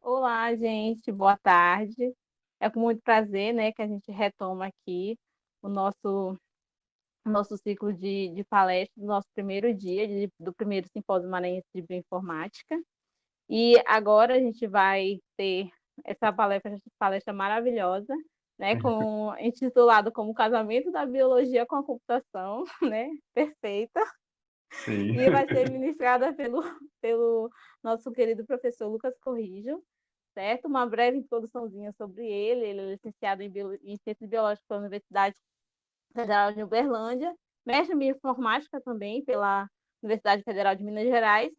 Olá, gente, boa tarde. É com muito prazer, né, que a gente retoma aqui o nosso ciclo de palestras do nosso primeiro dia do primeiro Simpósio Maranhense de Bioinformática. E agora a gente vai ter essa palestra maravilhosa, né, intitulado como Casamento da Biologia com a Computação, né? Perfeita. Sim. E vai ser ministrada pelo nosso querido professor Lucas Corrijo, certo? Uma breve introduçãozinha sobre ele. Ele é licenciado em Ciências Biológicas pela Universidade Federal de Uberlândia, mestre em Bioinformática também pela Universidade Federal de Minas Gerais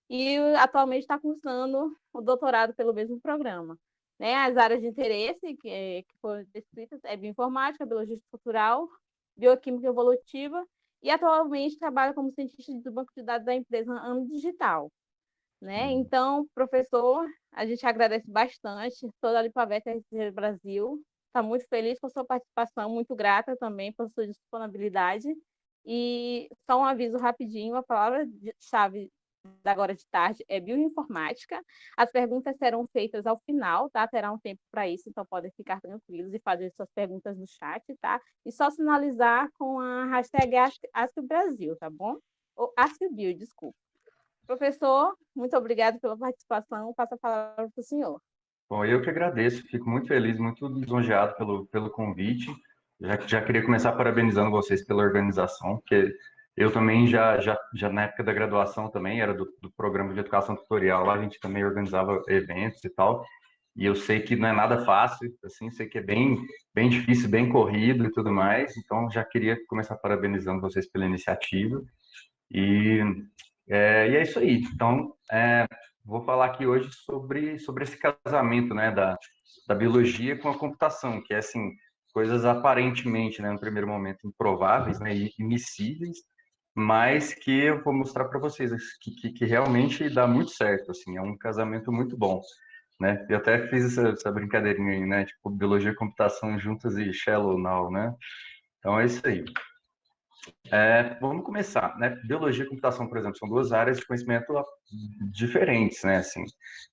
e atualmente está cursando o doutorado pelo mesmo programa. Né? As áreas de interesse que foram descritas é bioinformática, biologia estrutural, bioquímica evolutiva e atualmente trabalha como cientista do banco de dados da empresa Ano Digital. Né? Então, professor, a gente agradece bastante toda a Alfabeta RCC Brasil. Está muito feliz com a sua participação, muito grata também pela sua disponibilidade. E só um aviso rapidinho, a palavra-chave da agora de tarde é bioinformática. As perguntas serão feitas ao final, tá? Terá um tempo para isso, então podem ficar tranquilos e fazer suas perguntas no chat, tá? E só sinalizar com a hashtag AskBrasil, tá bom? Ou AskBio, desculpa. Professor, muito obrigado pela participação. Passo a palavra para o senhor. Bom, eu que agradeço, fico muito feliz, muito lisonjeado pelo convite. Já queria começar parabenizando vocês pela organização, porque eu também já na época da graduação também era do programa de educação tutorial, lá a gente também organizava eventos e tal, e eu sei que não é nada fácil, assim, sei que é bem difícil, bem corrido e tudo mais, então já queria começar parabenizando vocês pela iniciativa. E e é isso aí. Então, vou falar aqui hoje sobre esse casamento, né, da biologia com a computação, que é, assim, coisas aparentemente, né, no primeiro momento, improváveis, né, e impossíveis, mas que eu vou mostrar para vocês que realmente dá muito certo, assim, é um casamento muito bom, né? Eu até fiz essa brincadeirinha aí, né, tipo, biologia e computação juntas e shallow now, né? Então é isso aí. Vamos começar, né? Biologia e computação, por exemplo, são duas áreas de conhecimento diferentes, né? Assim,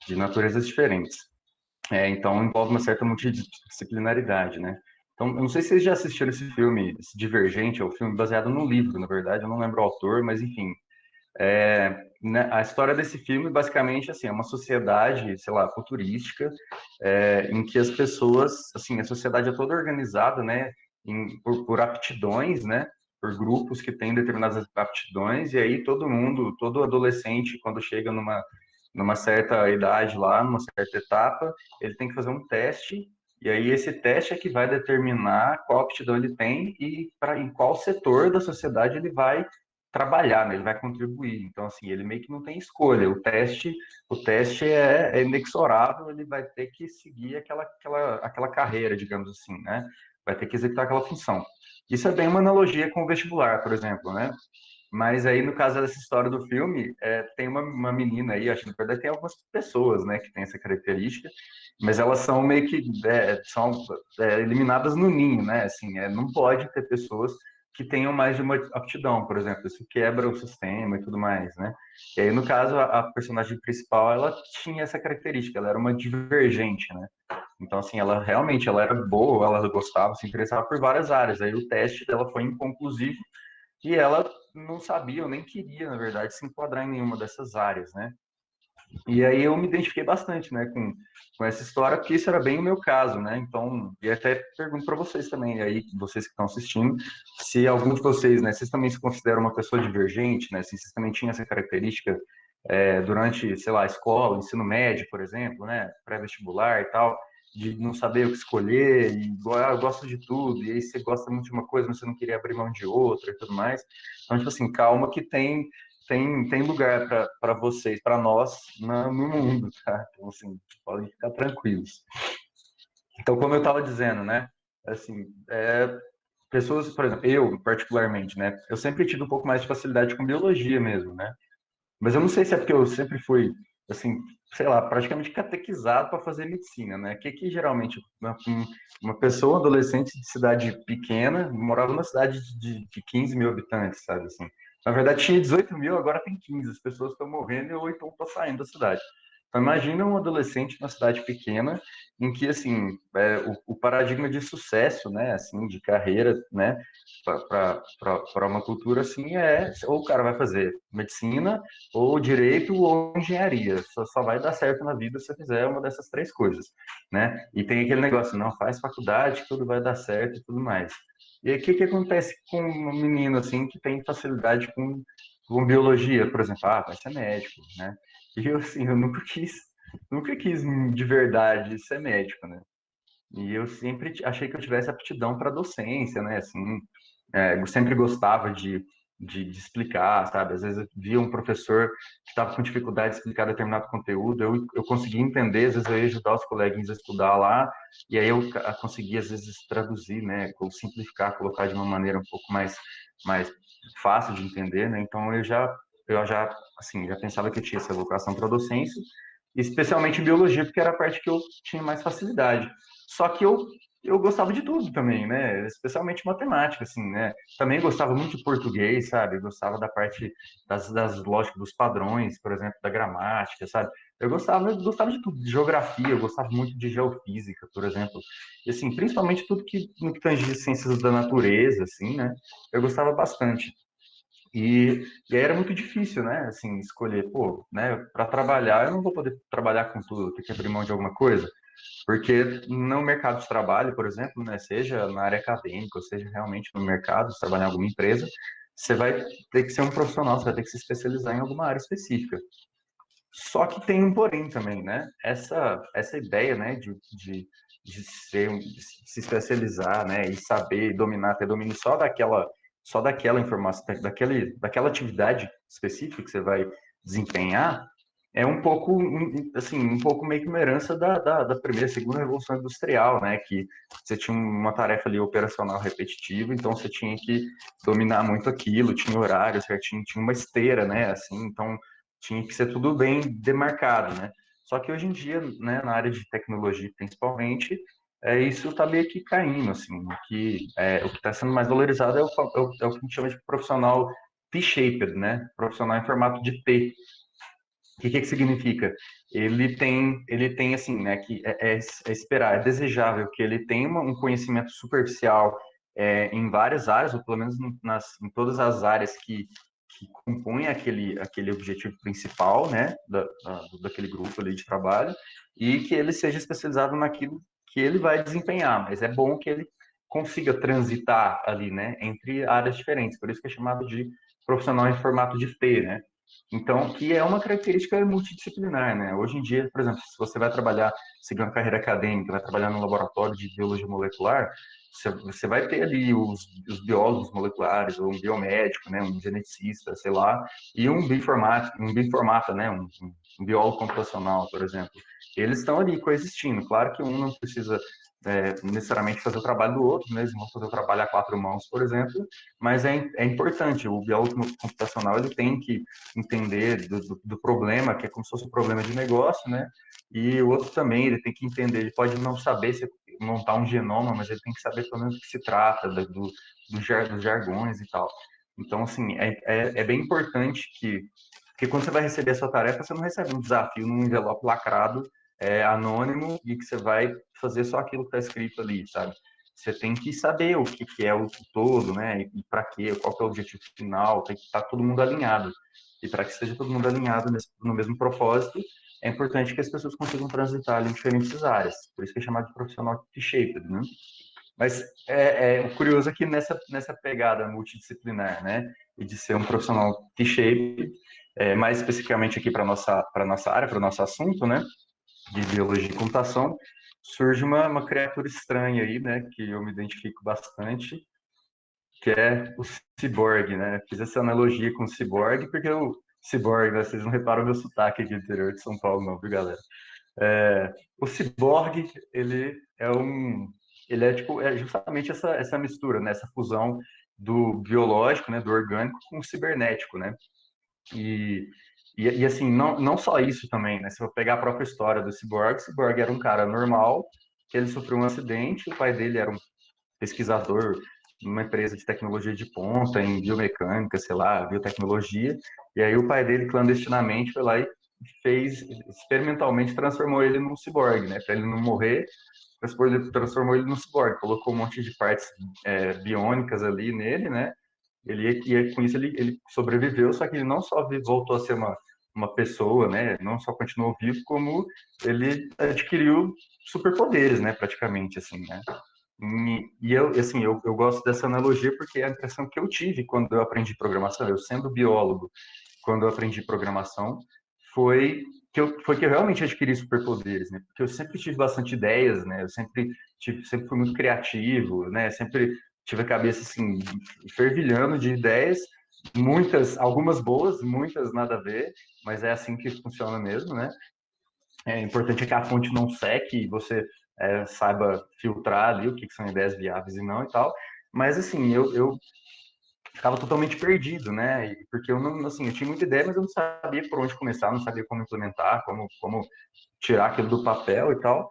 de naturezas diferentes. Então, envolve uma certa multidisciplinaridade, né? Então, eu não sei se vocês já assistiram esse filme, esse Divergente, é um filme baseado num livro, na verdade, eu não lembro o autor, mas enfim. Né, a história desse filme, basicamente, assim, é uma sociedade, sei lá, futurística, em que as pessoas, assim, a sociedade é toda organizada, né, por aptidões, né, por grupos que têm determinadas aptidões, e aí todo mundo, todo adolescente, quando chega numa certa idade lá, numa certa etapa, ele tem que fazer um teste, e aí esse teste é que vai determinar qual aptidão ele tem e em qual setor da sociedade ele vai trabalhar, né? Ele vai contribuir. Então, assim, ele meio que não tem escolha. O teste é inexorável, ele vai ter que seguir aquela carreira, digamos assim, né? Vai ter que executar aquela função. Isso é bem uma analogia com o vestibular, por exemplo, né? Mas aí, no caso dessa história do filme, tem uma menina aí, acho que na verdade tem algumas pessoas, né, que tem essa característica, mas elas são meio que eliminadas no ninho, né? Assim, não pode ter pessoas que tenham mais de uma aptidão, por exemplo, isso quebra o sistema e tudo mais, né? E aí, no caso, a personagem principal, ela tinha essa característica, ela era uma divergente, né? Então, assim, ela realmente ela era boa, ela gostava, se interessava por várias áreas. Aí o teste dela foi inconclusivo e ela não sabia ou nem queria, na verdade, se enquadrar em nenhuma dessas áreas, né? E aí eu me identifiquei bastante, né, com essa história, porque isso era bem o meu caso, né? Então, e até pergunto para vocês também, aí, vocês que estão assistindo, se algum de vocês, né, vocês também se consideram uma pessoa divergente, né? Se vocês também tinham essa característica durante, sei lá, escola, ensino médio, por exemplo, né, pré-vestibular e tal, de não saber o que escolher, e eu gosto de tudo, e aí você gosta muito de uma coisa, mas você não queria abrir mão de outra e tudo mais. Então, tipo assim, calma que tem lugar para vocês, para nós, no mundo, tá? Então, assim, podem ficar tranquilos. Então, como eu estava dizendo, né? Assim, pessoas, por exemplo, eu particularmente, né? Eu sempre tive um pouco mais de facilidade com biologia mesmo, né? Mas eu não sei se é porque eu sempre fui, assim, sei lá, praticamente catequizado para fazer medicina, né? Que geralmente uma pessoa, adolescente de cidade pequena, morava numa cidade de 15 mil habitantes, sabe assim? Na verdade tinha 18 mil, agora tem 15. As pessoas estão morrendo ou então estão saindo da cidade. Então, imagina um adolescente numa cidade pequena em que, assim, o paradigma de sucesso, né, assim, de carreira, né, para uma cultura assim ou o cara vai fazer medicina, ou direito, ou engenharia. Só vai dar certo na vida se você fizer uma dessas três coisas, né? E tem aquele negócio, não, faz faculdade, tudo vai dar certo e tudo mais. E aí, o que que acontece com um menino, assim, que tem facilidade com biologia, por exemplo? Ah, vai ser médico, né? E eu, assim, eu nunca quis de verdade ser médico, né? E eu sempre achei que eu tivesse aptidão para docência, né? Assim, eu sempre gostava de explicar, sabe? Às vezes eu via um professor que estava com dificuldade de explicar determinado conteúdo, eu conseguia entender, às vezes eu ia ajudar os coleguinhas a estudar lá, e aí eu conseguia, às vezes, traduzir, né? Ou simplificar, colocar de uma maneira um pouco mais fácil de entender, né? Então eu já, assim, já pensava que eu tinha essa vocação para docência, especialmente em biologia, porque era a parte que eu tinha mais facilidade. Só que eu gostava de tudo também, né? Especialmente matemática, assim, né? Também gostava muito de português, sabe? Eu gostava da parte das lógicas, dos padrões, por exemplo, da gramática, sabe? Eu gostava de tudo, de geografia, eu gostava muito de geofísica, por exemplo. E, assim, principalmente tudo que no que tangia ciências da natureza, assim, né? Eu gostava bastante. E aí era muito difícil, né? Assim, escolher, pô, né? Para trabalhar, eu não vou poder trabalhar com tudo, eu tenho que abrir mão de alguma coisa. Porque no mercado de trabalho, por exemplo, né, seja na área acadêmica, ou seja realmente no mercado, se trabalhar em alguma empresa, você vai ter que ser um profissional, você vai ter que se especializar em alguma área específica. Só que tem um porém também, né? Essa ideia, né, de de se especializar, né, e saber dominar, ter domínio só daquela informação, daquela atividade específica que você vai desempenhar, é um pouco, assim, um pouco meio que uma herança da primeira, segunda revolução industrial, né, que você tinha uma tarefa ali operacional repetitiva, então você tinha que dominar muito aquilo, tinha horário certinho, tinha uma esteira, né, assim, então tinha que ser tudo bem demarcado, né? Só que hoje em dia, né, na área de tecnologia principalmente, isso está meio que caindo, assim, o que está sendo mais valorizado é o que a gente chama de profissional T-shaped, né? Profissional em formato de T. O que significa? Ele tem assim, né, que é esperar, é desejável que ele tenha um conhecimento superficial em várias áreas, ou pelo menos em todas as áreas que compõem aquele objetivo principal, né, daquele grupo ali de trabalho, e que ele seja especializado naquilo que ele vai desempenhar, mas é bom que ele consiga transitar ali, né, entre áreas diferentes, por isso que é chamado de profissional em formato de T, né? Então, que é uma característica multidisciplinar, né? Hoje em dia, por exemplo, se você vai trabalhar, seguir uma carreira acadêmica, vai trabalhar no laboratório de biologia molecular, você vai ter ali os biólogos moleculares, ou um biomédico, né, um geneticista, sei lá, e um bioinformata, né, um biólogo computacional, por exemplo. Eles estão ali coexistindo. Claro que um não precisa necessariamente fazer o trabalho do outro, né? Eles vão fazer o trabalho a quatro mãos, por exemplo, mas é importante. O biólogo computacional ele tem que entender do problema, que é como se fosse um problema de negócio, né? E o outro também, ele tem que entender, ele pode não saber se montar um genoma, mas ele tem que saber pelo menos do que se trata, dos jargões e tal. Então, assim, é bem importante porque quando você vai receber a sua tarefa, você não recebe um desafio num envelope lacrado, anônimo, e que você vai fazer só aquilo que está escrito ali, sabe? Você tem que saber o que é o todo, né? E para quê, qual que é o objetivo final, tem que estar todo mundo alinhado. E para que esteja todo mundo alinhado no mesmo propósito, é importante que as pessoas consigam transitar ali em diferentes áreas. Por isso que é chamado de profissional T-shaped, né? Mas o curioso é que nessa pegada multidisciplinar, né, e de ser um profissional T-shaped, mais especificamente aqui para nossa área, para o nosso assunto, né, de biologia e computação, surge uma criatura estranha aí, né, que eu me identifico bastante, que é o ciborgue, né? Fiz essa analogia com o ciborgue porque o ciborgue, né, vocês não reparam o meu sotaque aqui do interior de São Paulo, não, viu, galera? O ciborgue, ele é tipo, é justamente essa mistura, né? Essa fusão do biológico, né? Do orgânico com o cibernético, né? E, e assim, não só isso também, né? Se eu pegar a própria história do ciborgue, o ciborgue era um cara normal, que ele sofreu um acidente, o pai dele era um pesquisador numa empresa de tecnologia de ponta, em biomecânica, sei lá, biotecnologia, e aí o pai dele clandestinamente foi lá e fez, experimentalmente transformou ele num ciborgue, né? Para ele não morrer, transformou ele num ciborgue, colocou um monte de partes biônicas ali nele, né? Com isso ele sobreviveu, só que ele não só voltou a ser uma pessoa, né? Não só continuou vivo, como ele adquiriu superpoderes, né? Praticamente, assim, né? E eu, assim, eu gosto dessa analogia porque é a impressão que eu tive quando eu aprendi programação, eu sendo biólogo, quando eu aprendi programação, foi foi que eu realmente adquiri superpoderes, né? Porque eu sempre tive bastante ideias, né? Eu sempre fui muito criativo, né? Sempre tive a cabeça assim fervilhando de ideias, algumas boas, muitas nada a ver, mas é assim que funciona mesmo, né? É importante que a fonte não seque e você saiba filtrar ali o que são ideias viáveis e não e tal. Mas assim, eu ficava totalmente perdido, né? Porque eu não, assim, eu tinha muita ideia, mas eu não sabia por onde começar, não sabia como implementar, como tirar aquilo do papel e tal.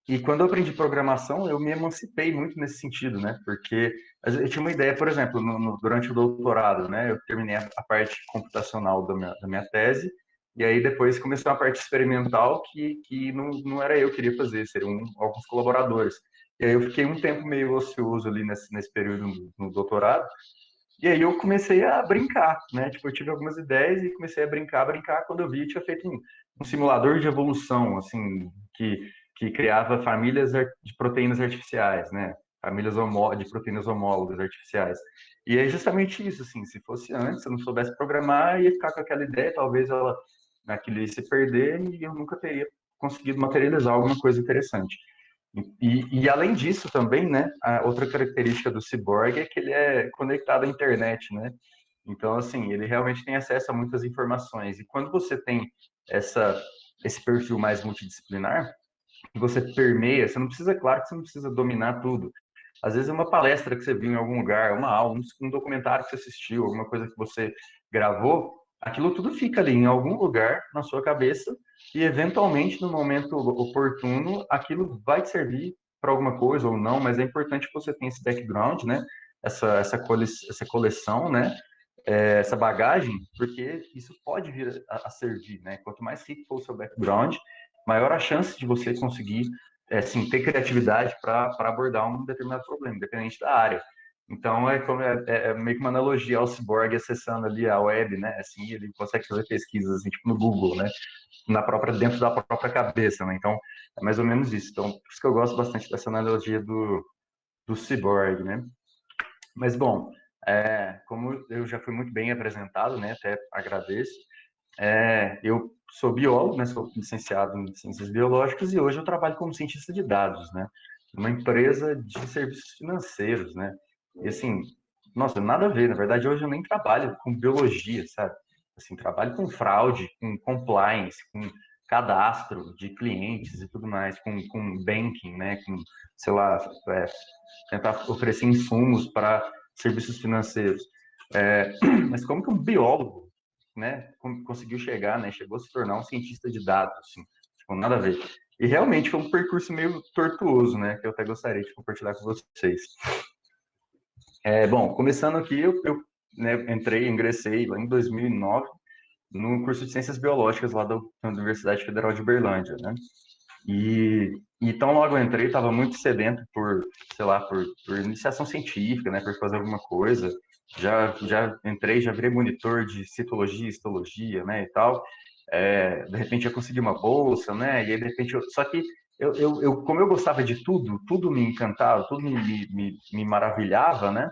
E quando eu aprendi programação, eu me emancipei muito nesse sentido, né? Porque eu tinha uma ideia, por exemplo, durante o doutorado, né? Eu terminei a parte computacional da minha tese, e aí depois começou a parte experimental que não era eu que queria fazer, seriam alguns colaboradores. E aí eu fiquei um tempo meio ocioso ali nesse período no doutorado, e aí eu comecei a brincar, né? Tipo, eu tive algumas ideias e comecei a brincar. Quando eu vi, eu tinha feito um simulador de evolução, assim, que criava famílias de proteínas artificiais, né? Famílias de proteínas homólogas artificiais. E é justamente isso, assim, se fosse antes, eu não soubesse programar, ia ficar com aquela ideia, talvez aquilo ia se perder e eu nunca teria conseguido materializar alguma coisa interessante. Além disso também, né, a outra característica do Cyborg é que ele é conectado à internet, né? Então, assim, ele realmente tem acesso a muitas informações. E quando você tem esse perfil mais multidisciplinar, você permeia, você não precisa, claro que você não precisa dominar tudo. Às vezes é uma palestra que você viu em algum lugar, uma aula, um documentário que você assistiu, alguma coisa que você gravou, aquilo tudo fica ali em algum lugar na sua cabeça e eventualmente no momento oportuno aquilo vai te servir para alguma coisa ou não, mas é importante que você tenha esse background, né? Essa coleção, né? Essa bagagem, porque isso pode vir a servir, né? Quanto mais rico for o seu background, maior a chance de você conseguir, assim, ter criatividade para abordar um determinado problema, independente da área. Então, é meio que uma analogia ao ciborgue acessando ali a web, né? Assim, ele consegue fazer pesquisas, assim, tipo no Google, né? Dentro da própria cabeça, né? Então, é mais ou menos isso. Então, por isso que eu gosto bastante dessa analogia do ciborgue, né? Mas, bom, como eu já fui muito bem apresentado, né? Até agradeço. Eu sou biólogo, né? Sou licenciado em ciências biológicas e hoje eu trabalho como cientista de dados, né? Uma empresa de serviços financeiros, né? E assim, nossa, nada a ver. Na verdade, hoje eu nem trabalho com biologia, sabe? Assim, trabalho com fraude, com compliance, com cadastro de clientes e tudo mais, com banking, né? Com, sei lá, tentar oferecer insumos para serviços financeiros. Mas como que um biólogo, né, conseguiu chegar, né, chegou a se tornar um cientista de dados, assim, tipo, nada a ver. E realmente foi um percurso meio tortuoso, né, que eu até gostaria de compartilhar com vocês. Bom, começando aqui, eu né, ingressei lá em 2009 no curso de Ciências Biológicas lá da Universidade Federal de Uberlândia, né? E então logo eu entrei, estava muito sedento por, sei lá, por iniciação científica, né, por fazer alguma coisa. Já entrei, já virei monitor de citologia, histologia, né, e tal. De repente eu consegui uma bolsa, né, e aí de repente só que como eu gostava de tudo, tudo me encantava, tudo me maravilhava, né,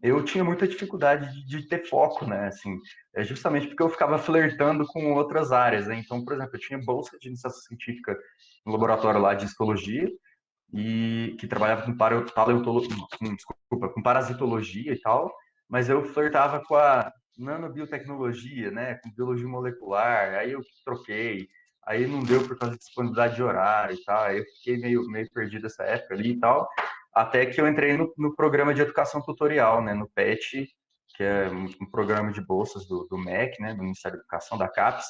eu tinha muita dificuldade de ter foco, né? Assim, justamente porque eu ficava flertando com outras áreas, né? Então, por exemplo, eu tinha bolsa de iniciação científica no laboratório lá de histologia e que trabalhava com parasitologia e tal, mas eu flertava com a nanobiotecnologia, né? Com biologia molecular, aí eu troquei, aí não deu por causa de disponibilidade de horário e tal, aí eu fiquei meio perdido essa época ali e tal. Até que eu entrei no programa de educação tutorial, né, no PET, que é um programa de bolsas do MEC, né, do Ministério da Educação, da CAPES,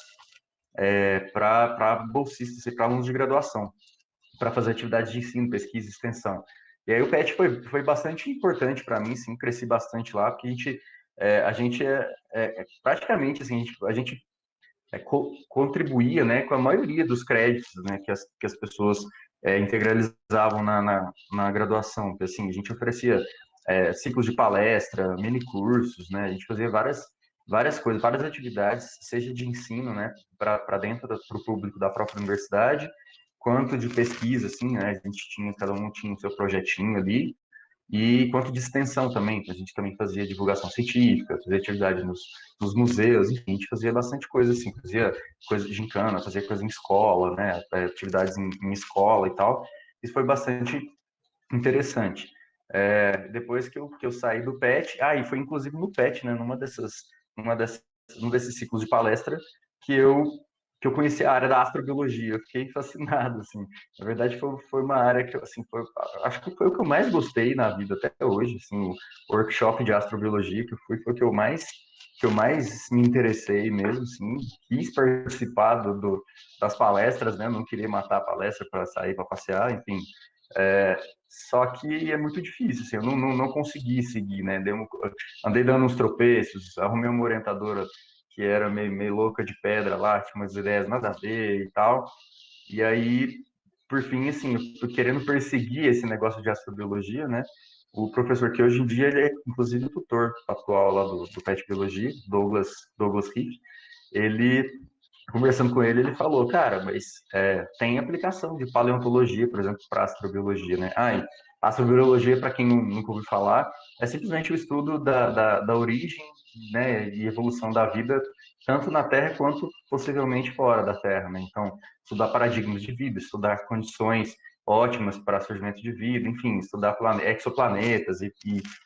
para bolsistas e para alunos de graduação, para fazer atividades de ensino, pesquisa e extensão. E aí o PET foi bastante importante para mim, sim, cresci bastante lá, porque a gente praticamente, assim, a gente contribuía, né, com a maioria dos créditos, né, que as pessoas integralizavam na graduação. Assim, a gente oferecia ciclos de palestra, mini cursos, né, a gente fazia várias coisas, várias atividades, seja de ensino, né, para dentro para o público da própria universidade, quanto de pesquisa, assim, né, cada um tinha o seu projetinho ali, e quanto de extensão também, a gente também fazia divulgação científica, fazia atividade nos museus, enfim, a gente fazia bastante coisa assim, fazia coisa de gincana, fazia coisa em escola, né, atividades em escola e tal. Isso foi bastante interessante. Depois que eu saí do PET, e foi inclusive no PET, né, numa dessas, num desses ciclos de palestra, que eu que eu conheci a área da astrobiologia, eu fiquei fascinado, assim. Na verdade, foi uma área que, assim, acho que foi o que eu mais gostei na vida até hoje, assim, o workshop de astrobiologia que eu fui, foi o que eu mais me interessei mesmo, assim, quis participar das palestras, né, não queria matar a palestra para sair para passear, enfim, é, só que é muito difícil, assim, eu não consegui seguir, né, andei dando uns tropeços, arrumei uma orientadora que era meio louca de pedra lá, tinha umas ideias nada a ver e tal. E aí, por fim, assim, eu tô querendo perseguir esse negócio de astrobiologia, né? O professor que hoje em dia ele é, inclusive, o tutor atual lá do PET Biologia, Douglas Riff, ele, conversando com ele, ele falou, cara, mas tem aplicação de paleontologia, por exemplo, para astrobiologia, né? E astrobiologia, para quem nunca ouviu falar, é simplesmente o estudo da origem, né, e evolução da vida, tanto na Terra quanto possivelmente fora da Terra, né? Então, estudar paradigmas de vida, estudar condições ótimas para surgimento de vida, enfim, estudar exoplanetas e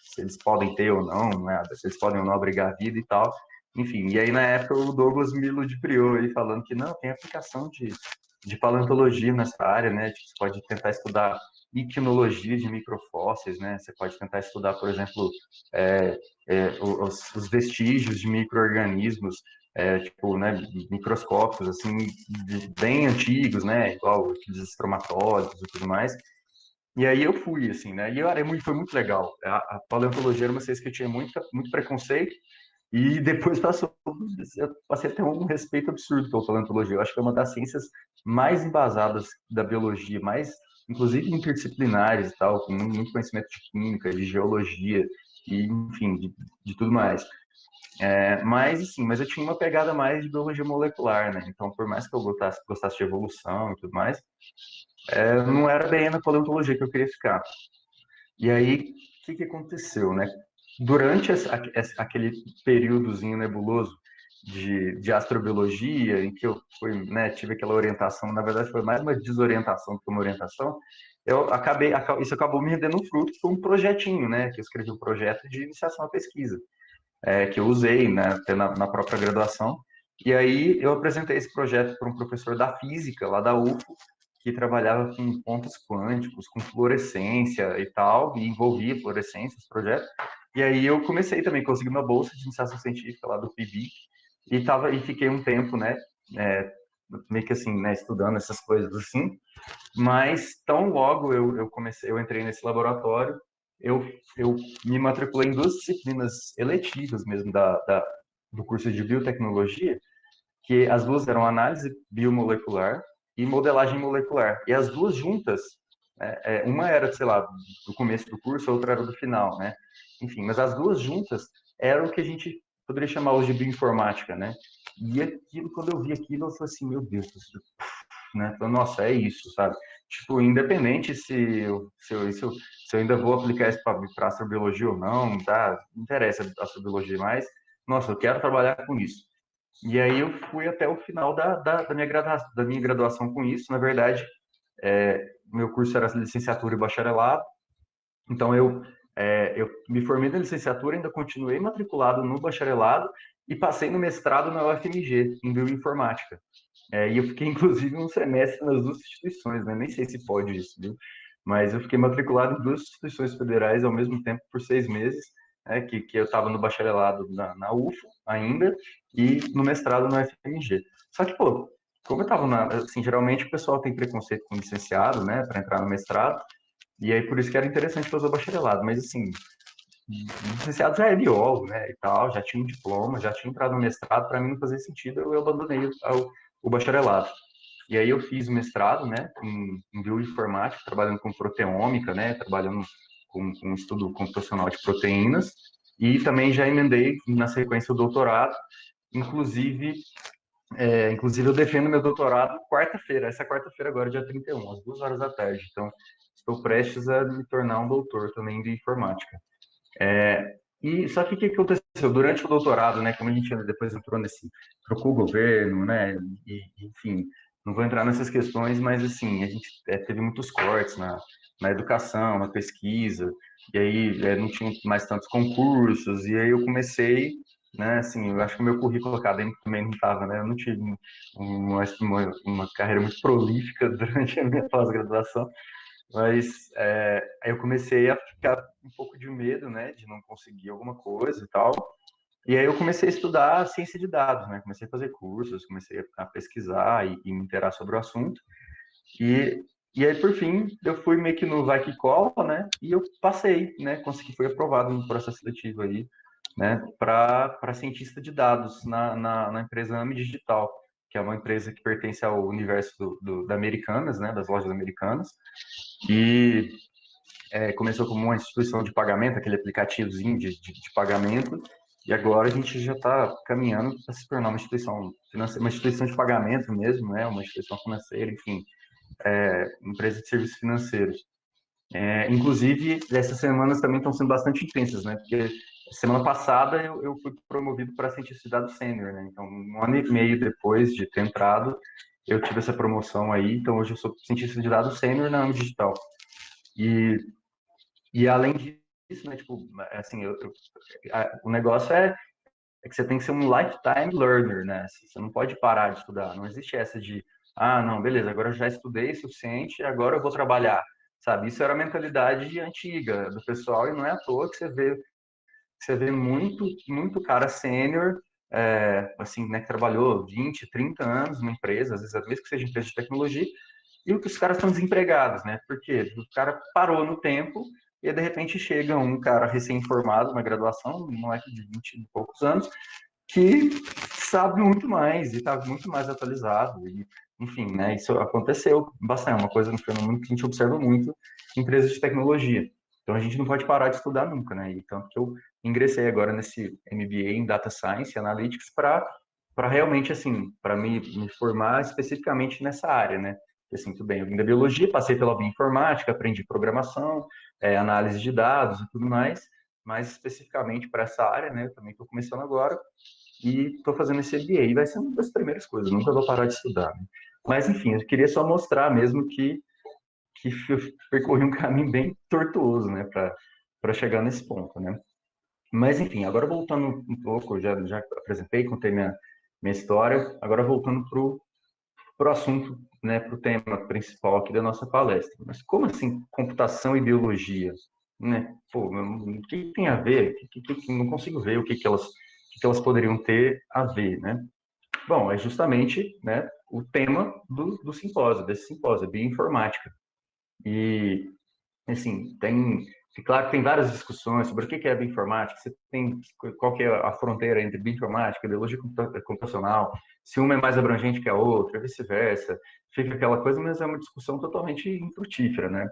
se eles podem ter ou não, né, se eles podem ou não abrigar vida e tal. Enfim, e aí na época o Douglas me ludibriou aí falando que não, tem aplicação de paleontologia nessa área, né? Tipo, você pode tentar estudar ictinologia de microfósseis, né? Você pode tentar estudar, por exemplo, os vestígios de micro-organismos, tipo, né, microscópicos, assim, bem antigos, né? Igual aqueles estromatólitos e tudo mais. E aí eu fui, assim, né? Foi muito legal. A paleontologia era uma ciência que eu tinha muito preconceito, e depois eu passei a ter um respeito absurdo pela paleontologia. Eu acho que é uma das ciências mais embasadas da biologia, mais, inclusive, interdisciplinares e tal, com muito conhecimento de química, de geologia, e, enfim, de tudo mais. Mas eu tinha uma pegada mais de biologia molecular, né? Então, por mais que eu gostasse de evolução e tudo mais, não era bem na paleontologia que eu queria ficar. E aí, o que aconteceu, né? Durante aquele períodozinho nebuloso de astrobiologia, em que eu né, tive aquela orientação, na verdade foi mais uma desorientação do que uma orientação, isso acabou me rendendo um fruto, foi um projetinho, né? Que eu escrevi um projeto de iniciação à pesquisa, que eu usei, né, até na própria graduação. E aí eu apresentei esse projeto para um professor da física, lá da UFO, que trabalhava com pontos quânticos, com fluorescência e tal, e envolvia fluorescência, esse projeto. E aí eu comecei também, consegui uma bolsa de iniciação científica lá do PIBIC, e fiquei um tempo, né, meio que assim, né, estudando essas coisas assim, mas tão logo eu entrei nesse laboratório, eu, eu me matriculei em duas disciplinas eletivas mesmo do curso de biotecnologia, que as duas eram análise biomolecular e modelagem molecular. E as duas juntas, uma era, sei lá, do começo do curso, a outra era do final, né? Enfim, mas as duas juntas eram o que a gente poderia chamar hoje de bioinformática, né? E aquilo, quando eu vi aquilo, eu falei assim, meu Deus, né? Falei, nossa, é isso, sabe? Tipo, independente se eu ainda vou aplicar isso para astrobiologia ou não, tá? Não interessa a astrobiologia mais. Nossa, eu quero trabalhar com isso. E aí eu fui até o final da minha graduação com isso. Na verdade, meu curso era licenciatura e bacharelado. Então eu me formei na licenciatura, ainda continuei matriculado no bacharelado e passei no mestrado na UFMG, em bioinformática. E eu fiquei, inclusive, um semestre nas duas instituições, né? Nem sei se pode isso, viu? Mas eu fiquei matriculado em duas instituições federais ao mesmo tempo por 6 meses, que eu estava no bacharelado na UFO ainda e no mestrado na UFMG. Só que, pô, como eu estava assim, geralmente o pessoal tem preconceito com licenciado, né, para entrar no mestrado, e aí por isso que era interessante fazer o bacharelado. Mas, assim, licenciado já é biólogo, né, e tal, já tinha um diploma, já tinha entrado no mestrado, para mim não fazia sentido, eu abandonei o bacharelado. E aí eu fiz o mestrado, né, em bioinformática, trabalhando com proteômica, né, trabalhando com estudo computacional de proteínas, e também já emendei na sequência o doutorado, inclusive, inclusive eu defendo meu doutorado quarta-feira, essa quarta-feira agora, dia 31, às 2 horas da tarde, então estou prestes a me tornar um doutor também de informática. E só que o que aconteceu durante o doutorado, né? Como a gente depois entrou trocou o governo, né? Enfim, não vou entrar nessas questões, mas assim a gente teve muitos cortes na educação, na pesquisa, e aí não tinha mais tantos concursos, e aí eu comecei, né? Assim, eu acho que o meu currículo acadêmico também não estava, né? Eu não tive uma carreira muito prolífica durante a minha pós-graduação. Mas aí eu comecei a ficar um pouco de medo, né, de não conseguir alguma coisa e tal. E aí eu comecei a estudar ciência de dados, né? Comecei a fazer cursos, comecei a pesquisar e me interar sobre o assunto. E, e aí, por fim, eu fui meio que no vai que cola, né? E eu passei, né? Consegui, fui aprovado no processo seletivo aí, né? Para cientista de dados na empresa AMI Digital, que é uma empresa que pertence ao universo da Americanas, né? Das lojas americanas. E começou como uma instituição de pagamento, aquele aplicativozinho de pagamento, e agora a gente já está caminhando para se tornar uma instituição financeira, uma instituição de pagamento mesmo, né? Uma instituição financeira, enfim, empresa de serviços financeiros. Inclusive, essas semanas também estão sendo bastante intensas, né? Porque semana passada eu fui promovido para cientista de dados sênior, né? Então, 1 ano e meio depois de ter entrado, eu tive essa promoção aí. Então, hoje eu sou cientista de dados sênior na AMI Digital. E além disso, né, tipo, assim, o negócio é que você tem que ser um lifetime learner, né? Você não pode parar de estudar. Não existe essa de, não, beleza, agora eu já estudei o suficiente, agora eu vou trabalhar, sabe? Isso era a mentalidade antiga do pessoal e não é à toa que você vê muito, muito cara sênior, assim, né, que trabalhou 20, 30 anos numa empresa, às vezes mesmo que seja empresa de tecnologia, e os caras estão desempregados, né? Porque o cara parou no tempo e de repente chega um cara recém-formado na graduação, um moleque de 20 e poucos anos, que sabe muito mais e está muito mais atualizado. E, enfim, né? Isso aconteceu bastante, é uma coisa no fenômeno que a gente observa muito em empresas de tecnologia. Então a gente não pode parar de estudar nunca, né? E tanto que eu ingressei agora nesse MBA em Data Science e Analytics para realmente assim, para me formar especificamente nessa área, né? Assim, tudo bem, eu vim da biologia, passei pela bioinformática, aprendi programação, análise de dados e tudo mais, mas especificamente para essa área, né? Eu também estou começando agora e estou fazendo esse MBA. E vai ser uma das primeiras coisas, nunca vou parar de estudar. Né? Mas, enfim, eu queria só mostrar mesmo que eu percorri um caminho bem tortuoso, né, para chegar nesse ponto, né? Mas, enfim, agora voltando um pouco, já apresentei, contei minha história, agora voltando para o assunto, né, para o tema principal aqui da nossa palestra. Mas como assim computação e biologia? Né? Pô, o que tem a ver? Não consigo ver o que elas poderiam ter a ver, né? Bom, é justamente, né, o tema do simpósio, desse simpósio, bioinformática. E, assim, claro que tem várias discussões sobre o que é bioinformática, qual que é a fronteira entre bioinformática e biologia computacional, se uma é mais abrangente que a outra, vice-versa, fica aquela coisa, mas é uma discussão totalmente infrutífera, né?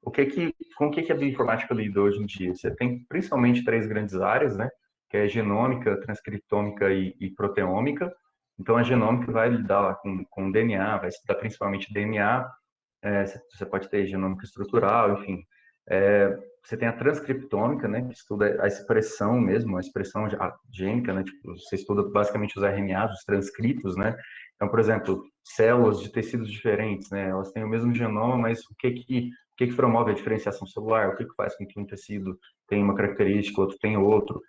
Com o que a bioinformática lida hoje em dia? Você tem principalmente três grandes áreas, né? Que é genômica, transcriptômica e proteômica. Então, a genômica vai lidar com DNA, vai estudar principalmente DNA, você pode ter genômica estrutural, enfim. Você tem a transcriptômica, né, que estuda a expressão mesmo, a expressão gênica, né, tipo, você estuda basicamente os RNAs, os transcritos, né. Então, por exemplo, células de tecidos diferentes, né, elas têm o mesmo genoma, mas o que promove a diferenciação celular, o que faz com que um tecido tenha uma característica, outro tem outro,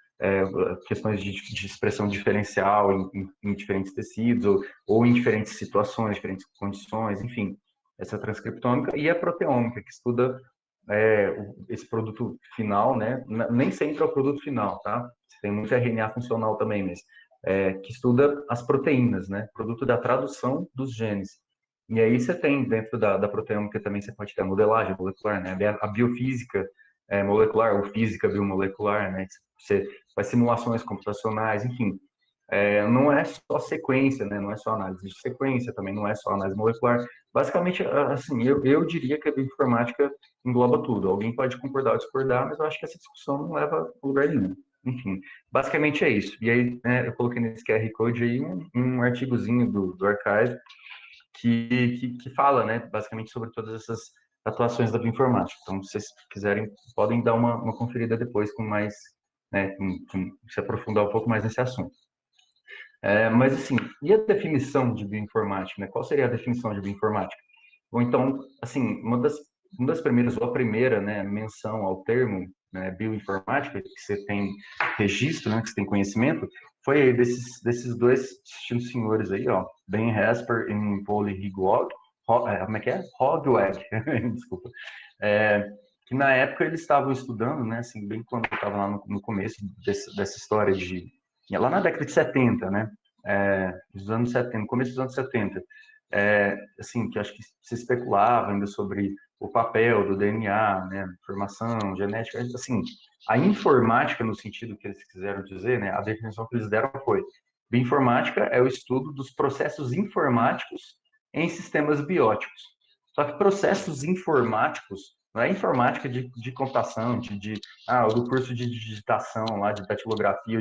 questões de expressão diferencial em diferentes tecidos, ou em diferentes situações, diferentes condições, enfim essa transcriptômica, e a proteômica, que estuda esse produto final, né? Nem sempre é o produto final, tá? Você tem muito RNA funcional também, mas que estuda as proteínas, né? Produto da tradução dos genes. E aí você tem, dentro da proteômica também, você pode ter a modelagem molecular, né? A biofísica molecular ou física biomolecular, né? Você faz simulações computacionais, enfim. Não é só sequência, né? Não é só análise de sequência, também não é só análise molecular. Basicamente, assim, eu diria que a bioinformática engloba tudo. Alguém pode concordar ou discordar, mas eu acho que essa discussão não leva a lugar nenhum. Enfim, basicamente é isso. E aí, né, eu coloquei nesse QR Code aí um artigozinho do Archive que fala, né, basicamente sobre todas essas atuações da bioinformática. Então, se vocês quiserem, podem dar uma conferida depois com mais, né, se aprofundar um pouco mais nesse assunto. Mas, assim, e a definição de bioinformática, né? Qual seria a definição de bioinformática? Ou então, assim, uma das primeiras, ou a primeira, né, menção ao termo, né, bioinformática, que você tem registro, né, que você tem conhecimento, foi aí desses dois distintos senhores aí, ó, Ben Hasper e Paul Higwag, como é que é? Hogwag, desculpa. Que na época eles estavam estudando, né, assim, bem quando eu estava lá no começo dessa história lá na década de 70, né, dos anos 70, começo dos anos 70, assim, que acho que se especulava ainda sobre o papel do DNA, né, informação, genética, assim, a informática, no sentido que eles quiseram dizer, né, a definição que eles deram foi: bioinformática é o estudo dos processos informáticos em sistemas bióticos. Só que processos informáticos não é informática de computação, do curso de digitação lá, de datilografia,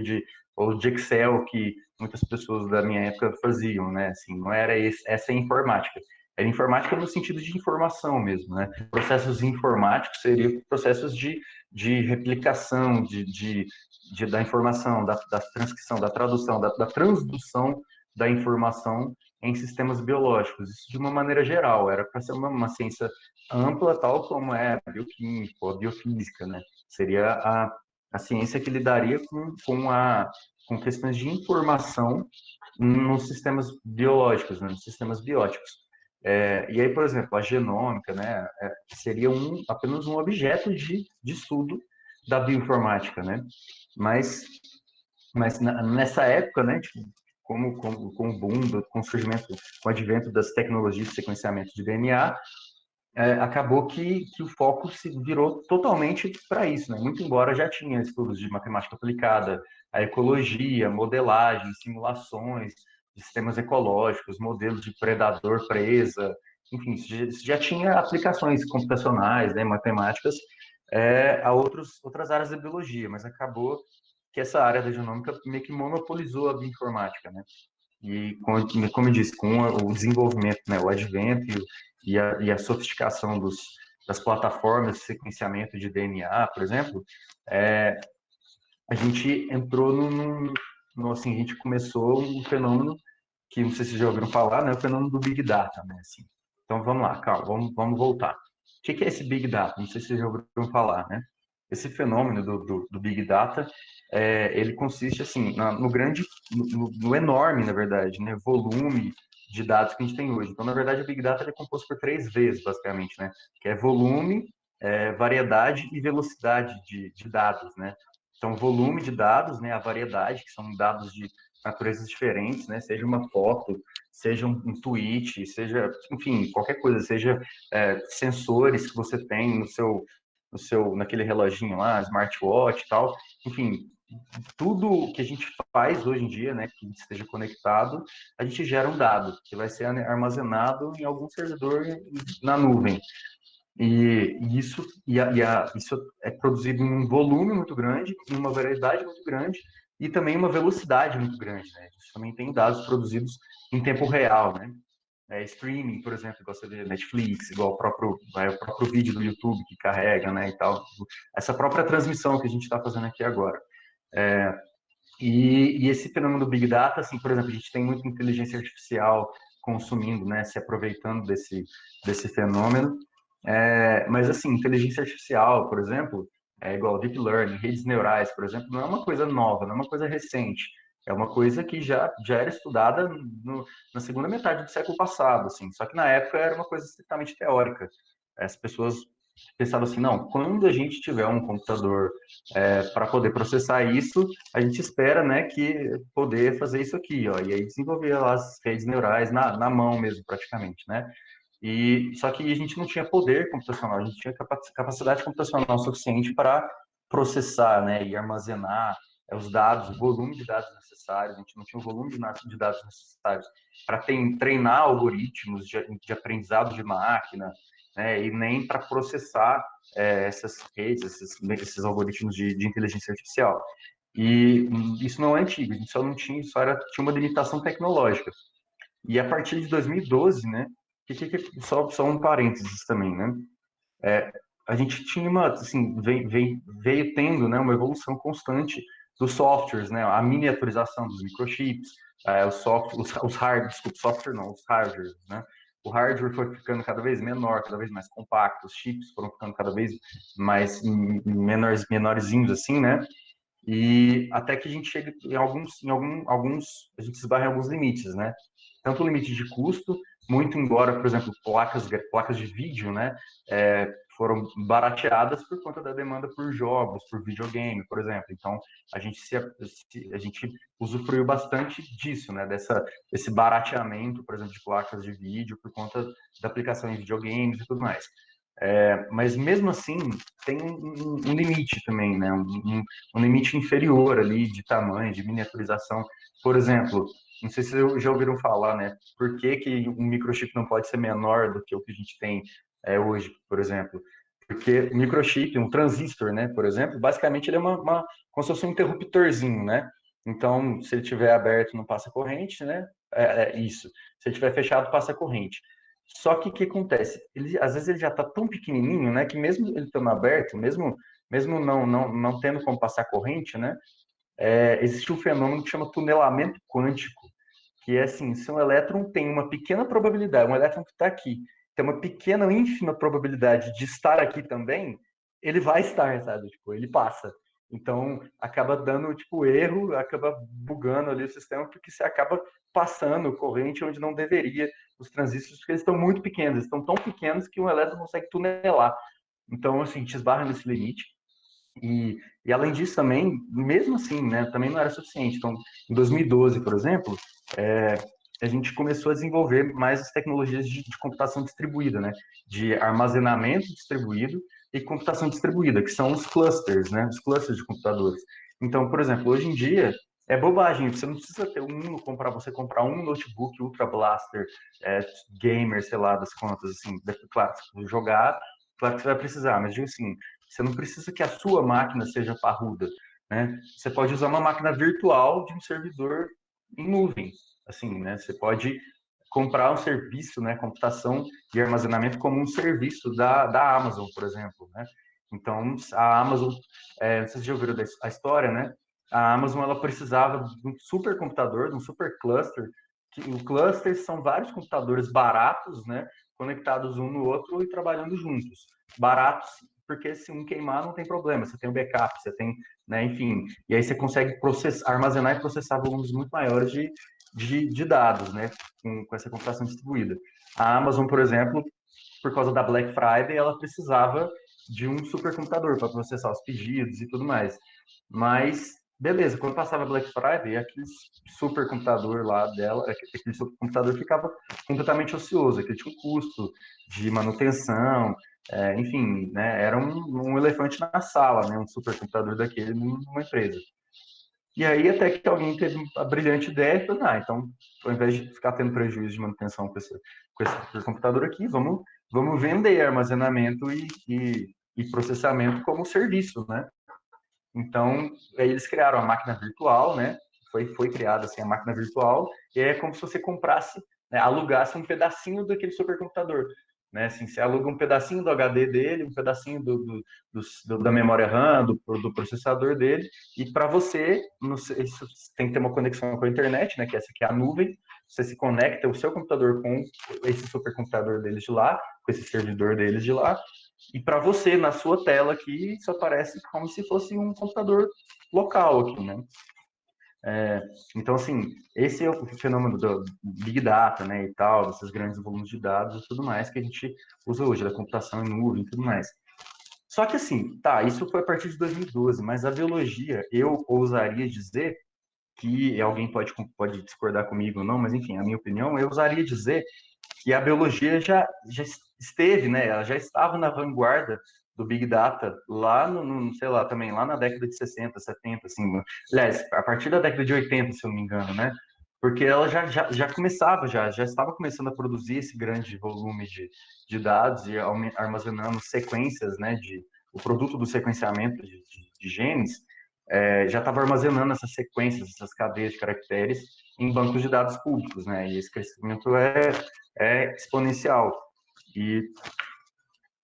ou de Excel, que muitas pessoas da minha época faziam, né? Assim, não era essa informática. Era informática no sentido de informação mesmo, né? Processos informáticos seriam processos de replicação, da informação, da transcrição, da tradução, da transdução da informação em sistemas biológicos. Isso de uma maneira geral, era para ser uma ciência ampla, tal como é a bioquímica, a biofísica, né? Seria a ciência que lidaria com questões de informação nos sistemas biológicos, né, nos sistemas bióticos. E aí, por exemplo, a genômica, né, seria apenas um objeto de estudo da bioinformática, né? Mas nessa época, né, tipo, com o boom, com o surgimento, com o advento das tecnologias de sequenciamento de DNA, acabou que o foco se virou totalmente para isso, né? Muito embora já tinha estudos de matemática aplicada, a ecologia, modelagem, simulações de sistemas ecológicos, modelos de predador-presa, enfim, isso já tinha aplicações computacionais, né, matemáticas, a outras áreas da biologia, mas acabou que essa área da genômica meio que monopolizou a bioinformática, né? E, como eu disse, com o desenvolvimento, né, o advento e a sofisticação das plataformas de sequenciamento de DNA, por exemplo, a gente entrou assim, a gente começou um fenômeno que não sei se vocês já ouviram falar, né, o fenômeno do Big Data, né, assim. Então, vamos lá, calma, vamos voltar. O que é esse Big Data? Não sei se vocês já ouviram falar, né? Esse fenômeno do Big Data, ele consiste, assim, no enorme, na verdade, né, volume de dados que a gente tem hoje. Então, na verdade, o Big Data é composto por três vezes, basicamente, né? Que é volume, variedade e velocidade de dados, né? Então, volume de dados, né, a variedade, que são dados de naturezas diferentes, né? Seja uma foto, seja um tweet, seja, enfim, qualquer coisa, seja sensores que você tem naquele reloginho lá, smartwatch e tal, enfim, tudo que a gente faz hoje em dia, né, que esteja conectado, a gente gera um dado que vai ser armazenado em algum servidor na nuvem. Isso é produzido em um volume muito grande, em uma variedade muito grande e também uma velocidade muito grande, né? A gente também tem dados produzidos em tempo real, né? Streaming, por exemplo, igual você vê Netflix, igual o próprio vídeo do YouTube que carrega, né, e tal. Essa própria transmissão que a gente está fazendo aqui agora. E esse fenômeno do Big Data, assim, por exemplo, a gente tem muita inteligência artificial consumindo, né, se aproveitando desse fenômeno. Mas, assim, inteligência artificial, por exemplo, é igual deep learning, redes neurais, por exemplo, não é uma coisa nova, não é uma coisa recente. É uma coisa que já era estudada na segunda metade do século passado, assim. Só que na época era uma coisa estritamente teórica. As pessoas pensavam assim, não, quando a gente tiver um computador para poder processar isso, a gente espera, né, que poder fazer isso aqui, ó. E aí desenvolver as redes neurais na mão mesmo, praticamente, né? E só que a gente não tinha poder computacional, a gente tinha capacidade computacional suficiente para processar, né, e armazenar os dados, o volume de dados necessários. A gente não tinha o volume de dados necessários para treinar algoritmos de aprendizado de máquina, né, e nem para processar essas redes, esses algoritmos de inteligência artificial. E isso não é antigo, a gente só não tinha, tinha uma limitação tecnológica. E a partir de 2012, né, só um parênteses também, né, a gente tinha assim, veio tendo, né, uma evolução constante dos softwares, né, a miniaturização dos microchips, desculpa, software não, os hardwares, né, o hardware foi ficando cada vez menor, cada vez mais compacto, os chips foram ficando cada vez mais menorzinhos, assim, né, e até que a gente chega a gente esbarra em alguns limites, né? Tanto o limite de custo, muito embora, por exemplo, placas de vídeo, né, foram barateadas por conta da demanda por jogos, por videogame, por exemplo. Então, a gente usufruiu bastante disso, né, desse barateamento, por exemplo, de placas de vídeo por conta da aplicação em videogames e tudo mais. Mas mesmo assim, tem um limite também, né? Um limite inferior ali de tamanho, de miniaturização. Por exemplo, não sei se vocês já ouviram falar, né? Por que um microchip não pode ser menor do que o que a gente tem hoje, por exemplo? Porque o microchip, um transistor, né, por exemplo, basicamente ele é como se fosse um interruptorzinho, né? Então, se ele estiver aberto, não passa corrente, né? É isso. Se ele estiver fechado, passa corrente. Só que o que acontece? Às vezes ele já está tão pequenininho, né, que mesmo ele estando aberto, mesmo não tendo como passar corrente, né, existe um fenômeno que chama tunelamento quântico, que é assim, se um elétron tem uma pequena probabilidade, um elétron que está aqui, tem uma pequena, ínfima probabilidade de estar aqui também, ele vai estar, sabe? Tipo, ele passa. Então, acaba dando, tipo, erro, acaba bugando ali o sistema, porque você acaba passando corrente onde não deveria os transistores, porque eles estão muito pequenos, eles estão tão pequenos que um elétron consegue tunelar. Então, assim, te esbarra nesse limite. E além disso também, mesmo assim, né, também não era suficiente. Então, em 2012, por exemplo, a gente começou a desenvolver mais as tecnologias de computação distribuída, né, de armazenamento distribuído e computação distribuída, que são os clusters, né, os clusters de computadores. Então, por exemplo, hoje em dia é bobagem, você não precisa ter você comprar um notebook Ultra Blaster, gamer, sei lá, das contas, assim, claro, jogar, claro que você vai precisar, mas digo assim, você não precisa que a sua máquina seja parruda, né? Você pode usar uma máquina virtual de um servidor em nuvem, assim, né? Você pode comprar um serviço, né? Computação e armazenamento como um serviço da Amazon, por exemplo, né? Então, a Amazon, vocês já ouviram a história, né? A Amazon, ela precisava de um supercomputador, de um supercluster, que o cluster são vários computadores baratos, né? Conectados um no outro e trabalhando juntos. Baratos porque se um queimar não tem problema, você tem o backup, você tem, né, enfim, e aí você consegue armazenar e processar volumes muito maiores de dados, né, com essa computação distribuída. A Amazon, por exemplo, por causa da Black Friday, ela precisava de um supercomputador para processar os pedidos e tudo mais. Mas, beleza, quando passava a Black Friday, aquele supercomputador lá dela, aquele supercomputador ficava completamente ocioso, aquele tinha um custo de manutenção, enfim, né, era um elefante na sala, né, um supercomputador daquele numa empresa. E aí até que alguém teve a brilhante ideia e falou, então, ao invés de ficar tendo prejuízo de manutenção com esse computador aqui, vamos vender armazenamento e processamento como serviço, né? Então, aí eles criaram a máquina virtual, né? Foi criada assim a máquina virtual, e é como se você comprasse, né, alugasse um pedacinho daquele supercomputador. Né? Assim, você aluga um pedacinho do HD dele, um pedacinho da memória RAM, do processador dele, e para você, isso tem que ter uma conexão com a internet, né? Que essa aqui é a nuvem, você se conecta o seu computador com esse supercomputador deles de lá, com esse servidor deles de lá, e para você, na sua tela aqui, isso aparece como se fosse um computador local aqui, né? Então, assim, esse é o fenômeno do Big Data, né, e tal, desses grandes volumes de dados e tudo mais que a gente usa hoje, da computação em nuvem e tudo mais. Só que, assim, tá, isso foi a partir de 2012, mas a biologia, eu ousaria dizer que alguém pode discordar comigo ou não, mas, enfim, a minha opinião, eu ousaria dizer E a biologia já esteve, né? Ela já estava na vanguarda do Big Data lá sei lá, também lá na década de 60, 70, assim, aliás, a partir da década de 80, se eu não me engano, né? Porque ela já começava, já estava começando a produzir esse grande volume de dados e armazenando sequências, né, o produto do sequenciamento de genes, já estava armazenando essas sequências, essas cadeias de caracteres em bancos de dados públicos, né, e esse crescimento é exponencial, e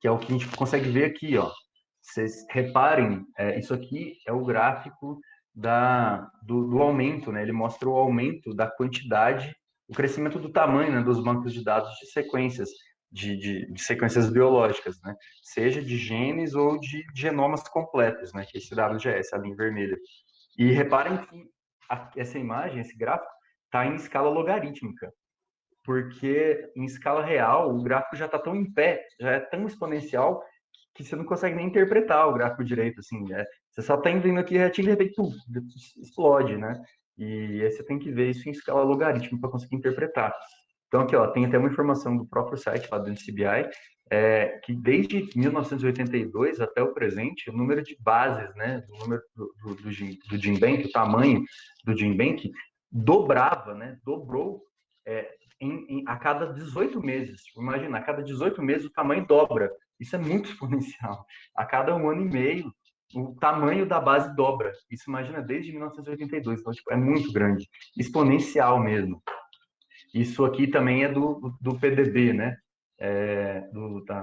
que é o que a gente consegue ver aqui, ó. Vocês reparem, isso aqui é o gráfico do aumento, né? Ele mostra o aumento da quantidade, o crescimento do tamanho, né, dos bancos de dados de sequências, de sequências biológicas, né? Seja de genes ou de genomas completos, né? Que é esse WGS, a linha vermelha. E reparem que essa imagem, esse gráfico, está em escala logarítmica, porque em escala real o gráfico já está tão em pé, já é tão exponencial que você não consegue nem interpretar o gráfico direito, assim, você só está indo aqui retinho e de repente explode, né? E aí você tem que ver isso em escala logarítmica para conseguir interpretar. Então aqui, ó, tem até uma informação do próprio site lá do NCBI, que desde 1982 até o presente, o número de bases, né, o número do GenBank, o tamanho do GenBank dobrava, né, dobrou a cada 18 meses. Imagina, a cada 18 meses o tamanho dobra. Isso é muito exponencial. A cada 1 ano e meio, o tamanho da base dobra. Isso, imagina, desde 1982. Então, tipo, é muito grande. Exponencial mesmo. Isso aqui também é do PDB, né?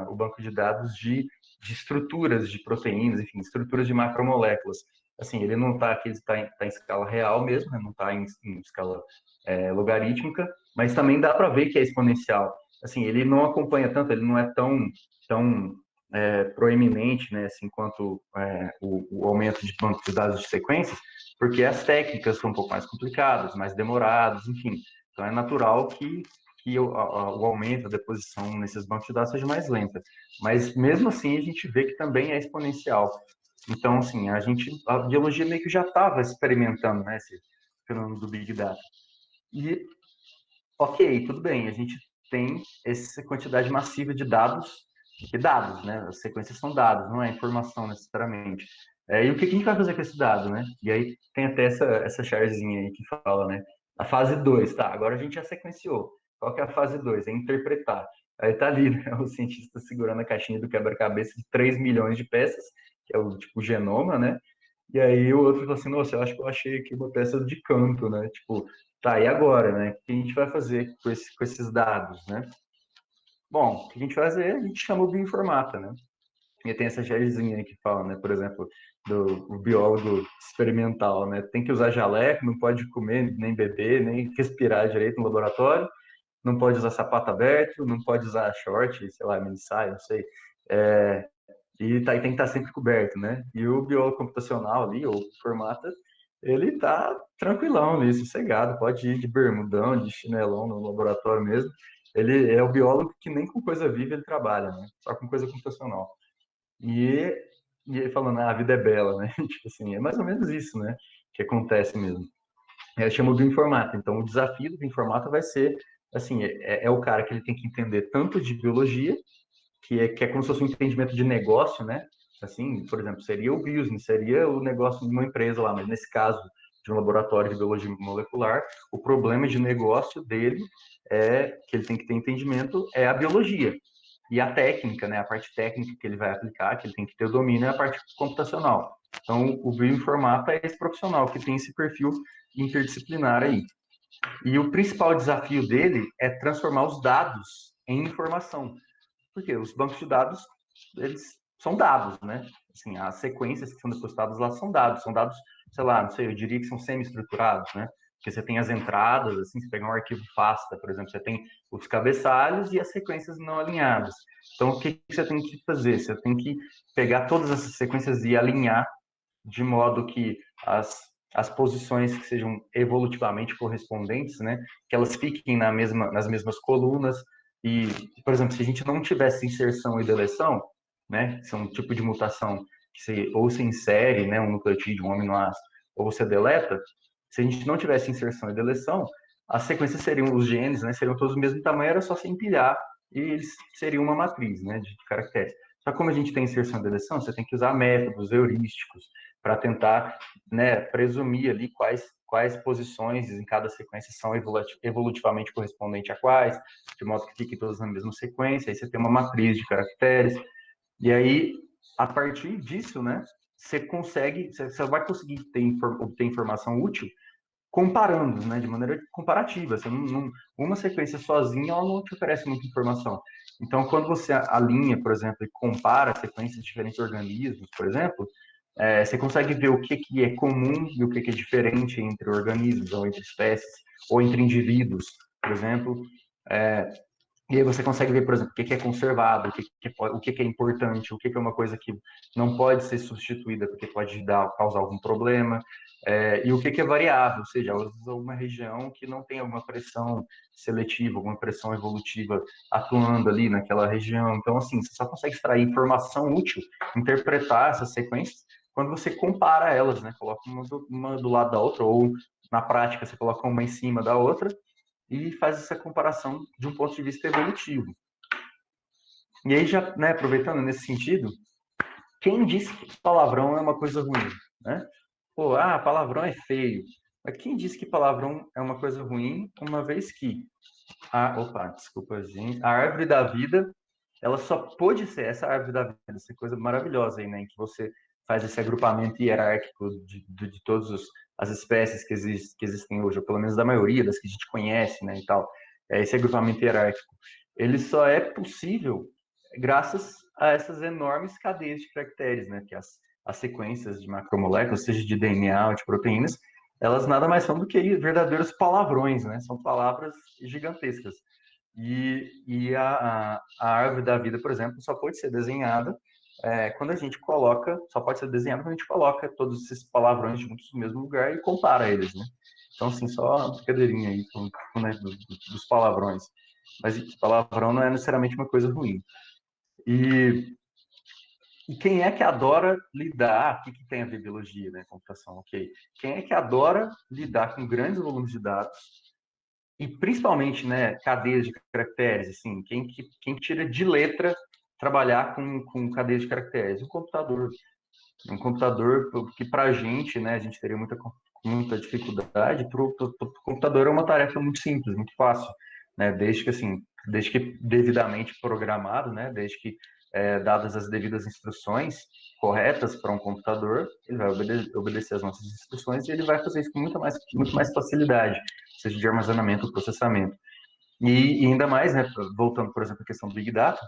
O banco de dados de estruturas de proteínas, enfim, estruturas de macromoléculas. Assim, ele não está aqui, está em escala real mesmo, né? Não está em escala logarítmica, mas também dá para ver que é exponencial. Assim, ele não acompanha tanto, ele não é tão proeminente, né, assim, quanto o aumento de bancos de dados de sequências, porque as técnicas são um pouco mais complicadas, mais demoradas, enfim. Então, é natural que o aumento, a deposição nesses bancos de dados seja mais lenta. Mas, mesmo assim, a gente vê que também é exponencial. Então, assim, a biologia meio que já estava experimentando, né, esse fenômeno do Big Data. E, ok, tudo bem, a gente tem essa quantidade massiva de dados, né? As sequências são dados, não é informação necessariamente. E o que a gente vai fazer com esse dado, né? E aí tem até essa charzinha aí que fala, né? A fase 2, tá? Agora a gente já sequenciou. Qual que é a fase 2? É interpretar. Aí tá ali, né? O cientista segurando a caixinha do quebra-cabeça de 3 milhões de peças, que é o tipo genoma, né? E aí o outro falou assim, nossa, eu acho que eu achei aqui uma peça de canto, né? Tipo, tá, e agora, né? O que a gente vai fazer com esses dados, né? Bom, o que a gente vai fazer? A gente chama o bioinformata, né? E tem essa gelezinha aí que fala, né? Por exemplo, do biólogo experimental, né? Tem que usar jaleco, não pode comer, nem beber, nem respirar direito no laboratório, não pode usar sapato aberto, não pode usar short, sei lá, mini saia, não sei. E tem que estar sempre coberto, né? E o biólogo computacional ali, ou formata, ele tá tranquilão ali, sossegado, pode ir de bermudão, de chinelão no laboratório mesmo. Ele é o biólogo que nem com coisa viva ele trabalha, né? Só com coisa computacional. E, e ele falando, a vida é bela, né? Tipo assim, é mais ou menos isso, né? Que acontece mesmo. Chama o bioinformata. Então, o desafio do bioinformata vai ser, assim, é o cara que ele tem que entender tanto de biologia, que é como se fosse um entendimento de negócio, né? Assim, por exemplo, seria o business, seria o negócio de uma empresa lá, mas nesse caso de um laboratório de biologia molecular, o problema de negócio dele que ele tem que ter entendimento é a biologia. E a técnica, né? A parte técnica que ele vai aplicar, que ele tem que ter o domínio, é a parte computacional. Então, o bioinformata é esse profissional que tem esse perfil interdisciplinar aí. E o principal desafio dele é transformar os dados em informação. Porque os bancos de dados, eles são dados, né? Assim, as sequências que são depositadas lá são dados, sei lá, não sei, eu diria que são semi-estruturados, né? Porque você tem as entradas, assim, você pega um arquivo FASTA, por exemplo, você tem os cabeçalhos e as sequências não alinhadas. Então, o que você tem que fazer? Você tem que pegar todas essas sequências e alinhar de modo que as posições que sejam evolutivamente correspondentes, né, que elas fiquem nas mesmas colunas. E, por exemplo, se a gente não tivesse inserção e deleção, né, que são um tipo de mutação que ou se insere, né, um nucleotídeo, um aminoácido, ou você deleta, se a gente não tivesse inserção e deleção, as sequências seriam, os genes, né, seriam todos do mesmo tamanho, era só se empilhar e eles seriam uma matriz, né, de caracteres. Só que como a gente tem inserção e deleção, você tem que usar métodos heurísticos para tentar, né, presumir ali quais posições em cada sequência são evolutivamente correspondentes a quais, de modo que fiquem todas na mesma sequência, aí você tem uma matriz de caracteres, e aí, a partir disso, né, você vai conseguir obter informação útil comparando, né, de maneira comparativa. Uma sequência sozinha ela não te oferece muita informação. Então, quando você alinha, por exemplo, e compara sequências de diferentes organismos, por exemplo, você consegue ver o que é comum e o que é diferente entre organismos, ou entre espécies, ou entre indivíduos, por exemplo. É, e aí você consegue ver, por exemplo, o que é conservado, o que é importante, o que é uma coisa que não pode ser substituída porque pode causar algum problema, e o que é variável, ou seja, às vezes alguma região que não tem alguma pressão seletiva, alguma pressão evolutiva atuando ali naquela região. Então, assim, você só consegue extrair informação útil, interpretar essas sequências, quando você compara elas, né? Coloca uma do lado da outra, ou na prática você coloca uma em cima da outra, e faz essa comparação de um ponto de vista evolutivo. E aí, já, né, aproveitando nesse sentido, quem disse que palavrão é uma coisa ruim, né? Pô, palavrão é feio. Mas quem disse que palavrão é uma coisa ruim, uma vez que desculpa, gente. A árvore da vida, ela só pôde ser essa árvore da vida, essa coisa maravilhosa aí, né? Em que você faz esse agrupamento hierárquico de todas as espécies que existem hoje, ou pelo menos da maioria das que a gente conhece, né? E tal. Esse agrupamento hierárquico. Ele só é possível graças a essas enormes cadeias de caracteres, né? Que as sequências de macromoléculas, seja de DNA ou de proteínas, elas nada mais são do que verdadeiros palavrões, né? São palavras gigantescas. E a árvore da vida, por exemplo, só pode ser desenhada quando a gente coloca, só pode ser desenhada quando a gente coloca todos esses palavrões juntos no mesmo lugar e compara eles, né? Então, assim, só uma brincadeirinha aí né, dos palavrões. Mas palavrão não é necessariamente uma coisa ruim. E quem é que adora lidar? O que tem a ver biologia, né? Computação, ok. Quem é que adora lidar com grandes volumes de dados e principalmente, né, cadeias de caracteres, assim, quem tira de letra trabalhar com cadeias de caracteres? Um computador que para a gente, né, a gente teria muita dificuldade, para o computador é uma tarefa muito simples, muito fácil, né, desde que devidamente programado, né, desde que dadas as devidas instruções corretas para um computador, ele vai obedecer as nossas instruções e ele vai fazer isso com muito mais facilidade, seja de armazenamento ou processamento. E ainda mais, né, voltando, por exemplo, à questão do Big Data,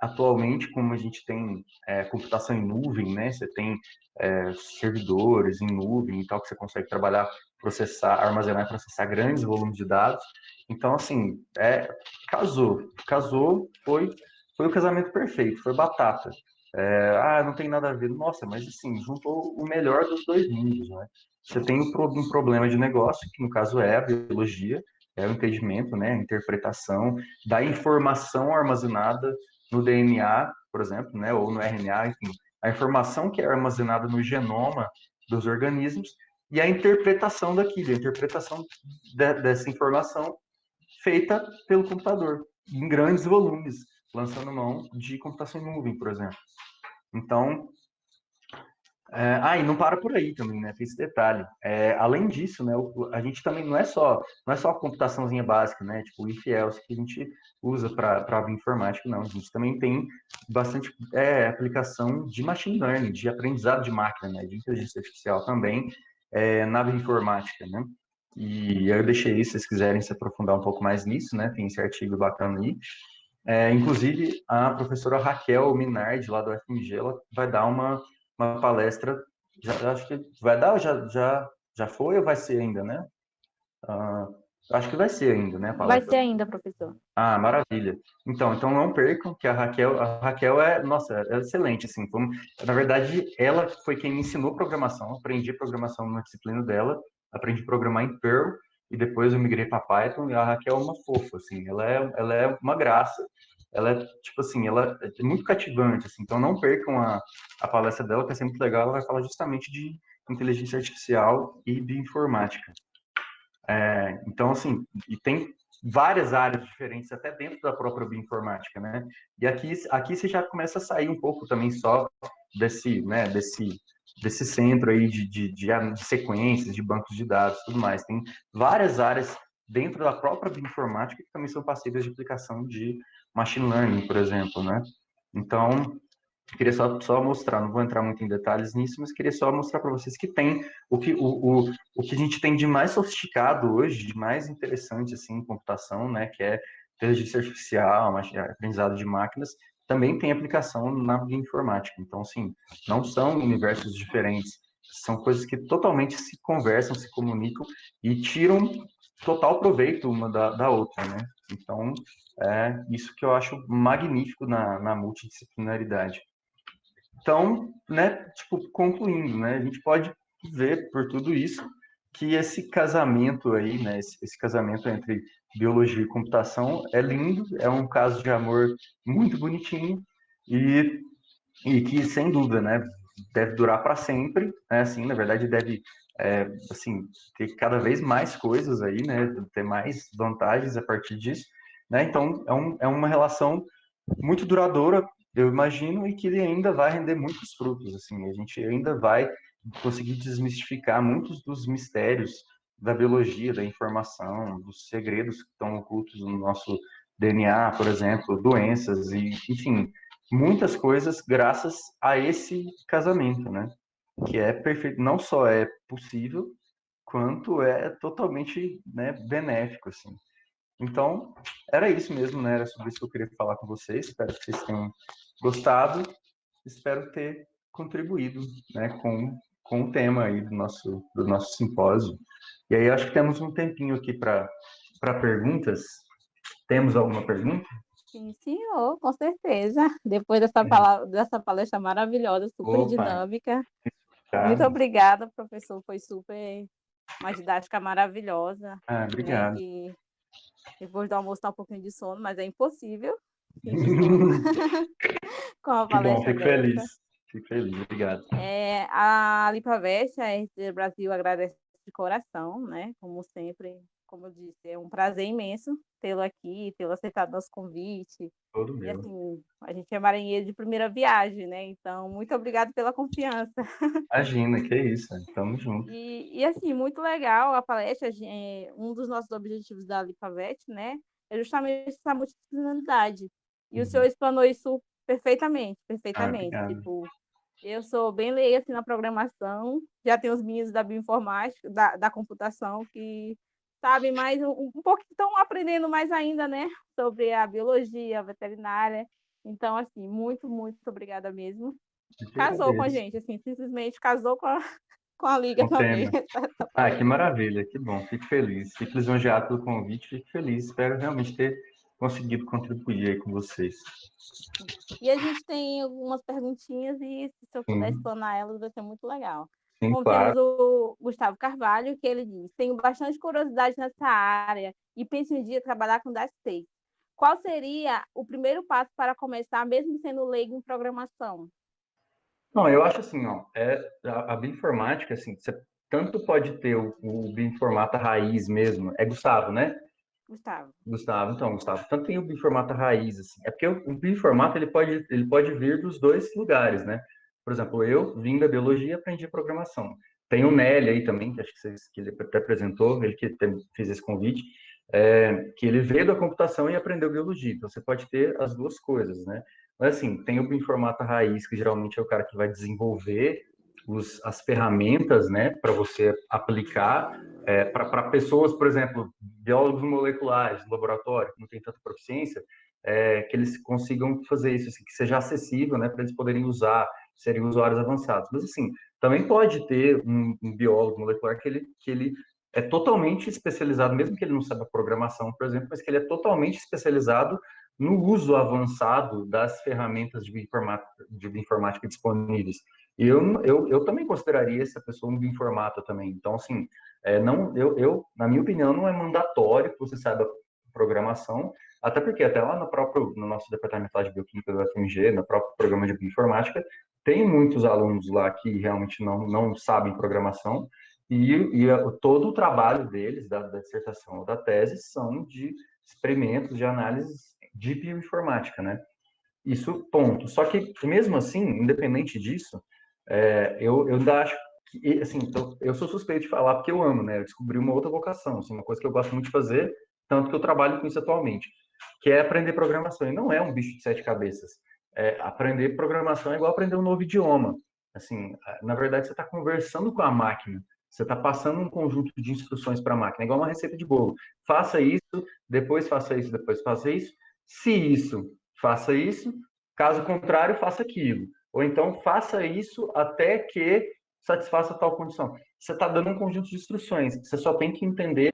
atualmente, como a gente tem computação em nuvem, né, você tem servidores em nuvem e tal, que você consegue trabalhar, processar, armazenar e processar grandes volumes de dados. Então, assim, casou, foi o casamento perfeito, foi batata. Não tem nada a ver. Nossa, mas assim, juntou o melhor dos dois mundos, né? Você tem um problema de negócio, que no caso é a biologia, é o entendimento, né, a interpretação da informação armazenada no DNA, por exemplo, né, ou no RNA, enfim, a informação que é armazenada no genoma dos organismos e a interpretação daquilo, a interpretação dessa informação feita pelo computador, em grandes volumes, lançando mão de computação em nuvem, por exemplo. Então, e não para por aí também, né? Tem esse detalhe. Além disso, né? A gente também não é só a computaçãozinha básica, né? Tipo o if else que a gente usa para a informática, não. A gente também tem bastante aplicação de machine learning, de aprendizado de máquina, né? De inteligência artificial também na informática, né? E eu deixei isso, se vocês quiserem se aprofundar um pouco mais nisso, né? Tem esse artigo bacana aí. Inclusive, a professora Raquel Minardi, lá do FMG, ela vai dar uma palestra, acho que vai dar, já foi ou vai ser ainda, né? Ah, acho que vai ser ainda, né, a Vai palestra. ser ainda, professor. Maravilha. Então não percam que a Raquel nossa, é excelente, assim, na verdade, ela foi quem me ensinou programação, aprendi programação na disciplina dela, aprendi a programar em Perl, e depois eu migrei para Python, e a Raquel é uma fofa, assim, ela é uma graça, ela é, tipo assim, ela é muito cativante, assim, então não percam a palestra dela, que é sempre legal, ela vai falar justamente de inteligência artificial e de informática. Então, assim, e tem várias áreas diferentes, até dentro da própria bioinformática, né? E aqui você já começa a sair um pouco também só desse centro aí de sequências, de bancos de dados, tudo mais. Tem várias áreas dentro da própria bioinformática que também são passíveis de aplicação de machine learning, por exemplo, né? Então, queria só mostrar, não vou entrar muito em detalhes nisso, mas queria só mostrar para vocês que tem o que a gente tem de mais sofisticado hoje, de mais interessante assim, em computação, né, que é inteligência artificial, aprendizado de máquinas, também tem aplicação na bioinformática. Então, assim, não são universos diferentes, são coisas que totalmente se conversam, se comunicam e tiram total proveito uma da outra, né? Então, é isso que eu acho magnífico na multidisciplinaridade. Então, né, tipo, concluindo, né, a gente pode ver por tudo isso que esse casamento aí, né, esse casamento entre biologia e computação é lindo, é um caso de amor muito bonitinho e, e que, sem dúvida, né, deve durar para sempre, né, assim, na verdade deve, assim, ter cada vez mais coisas aí, né, ter mais vantagens a partir disso, né, então é uma relação muito duradoura, eu imagino, e que ele ainda vai render muitos frutos, assim, a gente ainda vai conseguir desmistificar muitos dos mistérios da biologia, da informação, dos segredos que estão ocultos no nosso DNA, por exemplo, doenças e, enfim, muitas coisas graças a esse casamento, né? Que é perfeito, não só é possível, quanto é totalmente, né, benéfico, assim. Então, era isso mesmo, né? Era sobre isso que eu queria falar com vocês. Espero que vocês tenham gostado. Espero ter contribuído, né, com o tema aí do nosso simpósio. E aí, acho que temos um tempinho aqui para perguntas. Temos alguma pergunta? Sim, senhor, com certeza. Depois dessa palestra maravilhosa, super Opa, dinâmica. Muito tá. obrigada, professor. Foi super uma didática maravilhosa, né? Obrigado. Que depois do almoço dá um pouquinho de sono, mas é impossível sentir sono com uma Que bom, palestra fico feliz. dessa. Fico feliz, obrigado. A Lipavest, a RT Brasil agradece de coração, né? Como sempre, como eu disse, é um prazer imenso tê-lo aqui, tê-lo aceitado nosso convite. Todo E meu. assim, a gente é marinheiro de primeira viagem, né? Então, muito obrigado pela confiança. Imagina, que isso. Tamo junto. E assim, muito legal a palestra. Um dos nossos objetivos da Lipavete, né? É justamente essa multidisciplinaridade. E o senhor Uhum. explanou isso perfeitamente, Ah, perfeitamente. obrigado. Tipo, eu sou bem leiga assim, na programação, já tenho os meninos da bioinformática, da computação, que sabem mais, um pouco, estão aprendendo mais ainda, né? Sobre a biologia, a veterinária. Então, assim, muito, muito obrigada mesmo. Eu que Casou com a agradeço. gente, assim, simplesmente casou com a liga Com o também, tema. essa Ah, que palestra. maravilha, que bom, fico feliz. Fico lisonjeado pelo convite, fico feliz. Espero realmente ter conseguido contribuir aí com vocês. E a gente tem algumas perguntinhas e se eu puder Sim, explanar elas, vai ser muito legal. sim, Bom, temos claro. o Gustavo Carvalho, que ele diz: tenho bastante curiosidade nessa área e penso um dia trabalhar com data state. Qual seria o primeiro passo para começar, mesmo sendo leigo em programação? Não, eu acho assim, ó, a bioinformática, assim, você tanto pode ter o bioinformata raiz mesmo, é Gustavo, né? Gustavo. Gustavo, então, Gustavo, tanto tem o bioinformata raiz, assim, é porque o bioinformata ele pode vir dos dois lugares, né? Por exemplo, eu vim da biologia e aprendi programação. Tem o Nelly aí também, que acho que ele até apresentou, ele que fez esse convite, que ele veio da computação e aprendeu biologia. Então, você pode ter as duas coisas, né? Mas, assim, tem o bioinformata raiz, que geralmente é o cara que vai desenvolver as ferramentas, né, para você aplicar para pessoas, por exemplo, biólogos moleculares do laboratório, que não tem tanta proficiência, que eles consigam fazer isso, assim, que seja acessível, né, para eles poderem usar, serem usuários avançados. Mas, assim, também pode ter um biólogo molecular que ele é totalmente especializado, mesmo que ele não saiba programação, por exemplo, mas que ele é totalmente especializado no uso avançado das ferramentas de bioinformática disponíveis. E eu também consideraria essa pessoa um bioinformata também. Então, assim, não, na minha opinião, não é mandatório que você saiba programação, até porque até lá no nosso departamento lá de bioquímica do FMG, no próprio programa de bioinformática, tem muitos alunos lá que realmente não sabem programação, Todo o trabalho deles, da dissertação ou da tese, são de experimentos de análise de bioinformática, né? Isso, ponto. Só que, mesmo assim, independente disso, eu ainda acho que, assim, então, eu sou suspeito de falar porque eu amo, né? Eu descobri uma outra vocação, assim, uma coisa que eu gosto muito de fazer, tanto que eu trabalho com isso atualmente, que é aprender programação. E não é um bicho de sete cabeças. Aprender programação é igual aprender um novo idioma. Assim, na verdade, você está conversando com a máquina. Você está passando um conjunto de instruções para a máquina, é igual uma receita de bolo. Faça isso, depois faça isso, depois faça isso. Se isso, faça isso. Caso contrário, faça aquilo. Ou então, faça isso até que satisfaça tal condição. Você está dando um conjunto de instruções. Você só tem que entender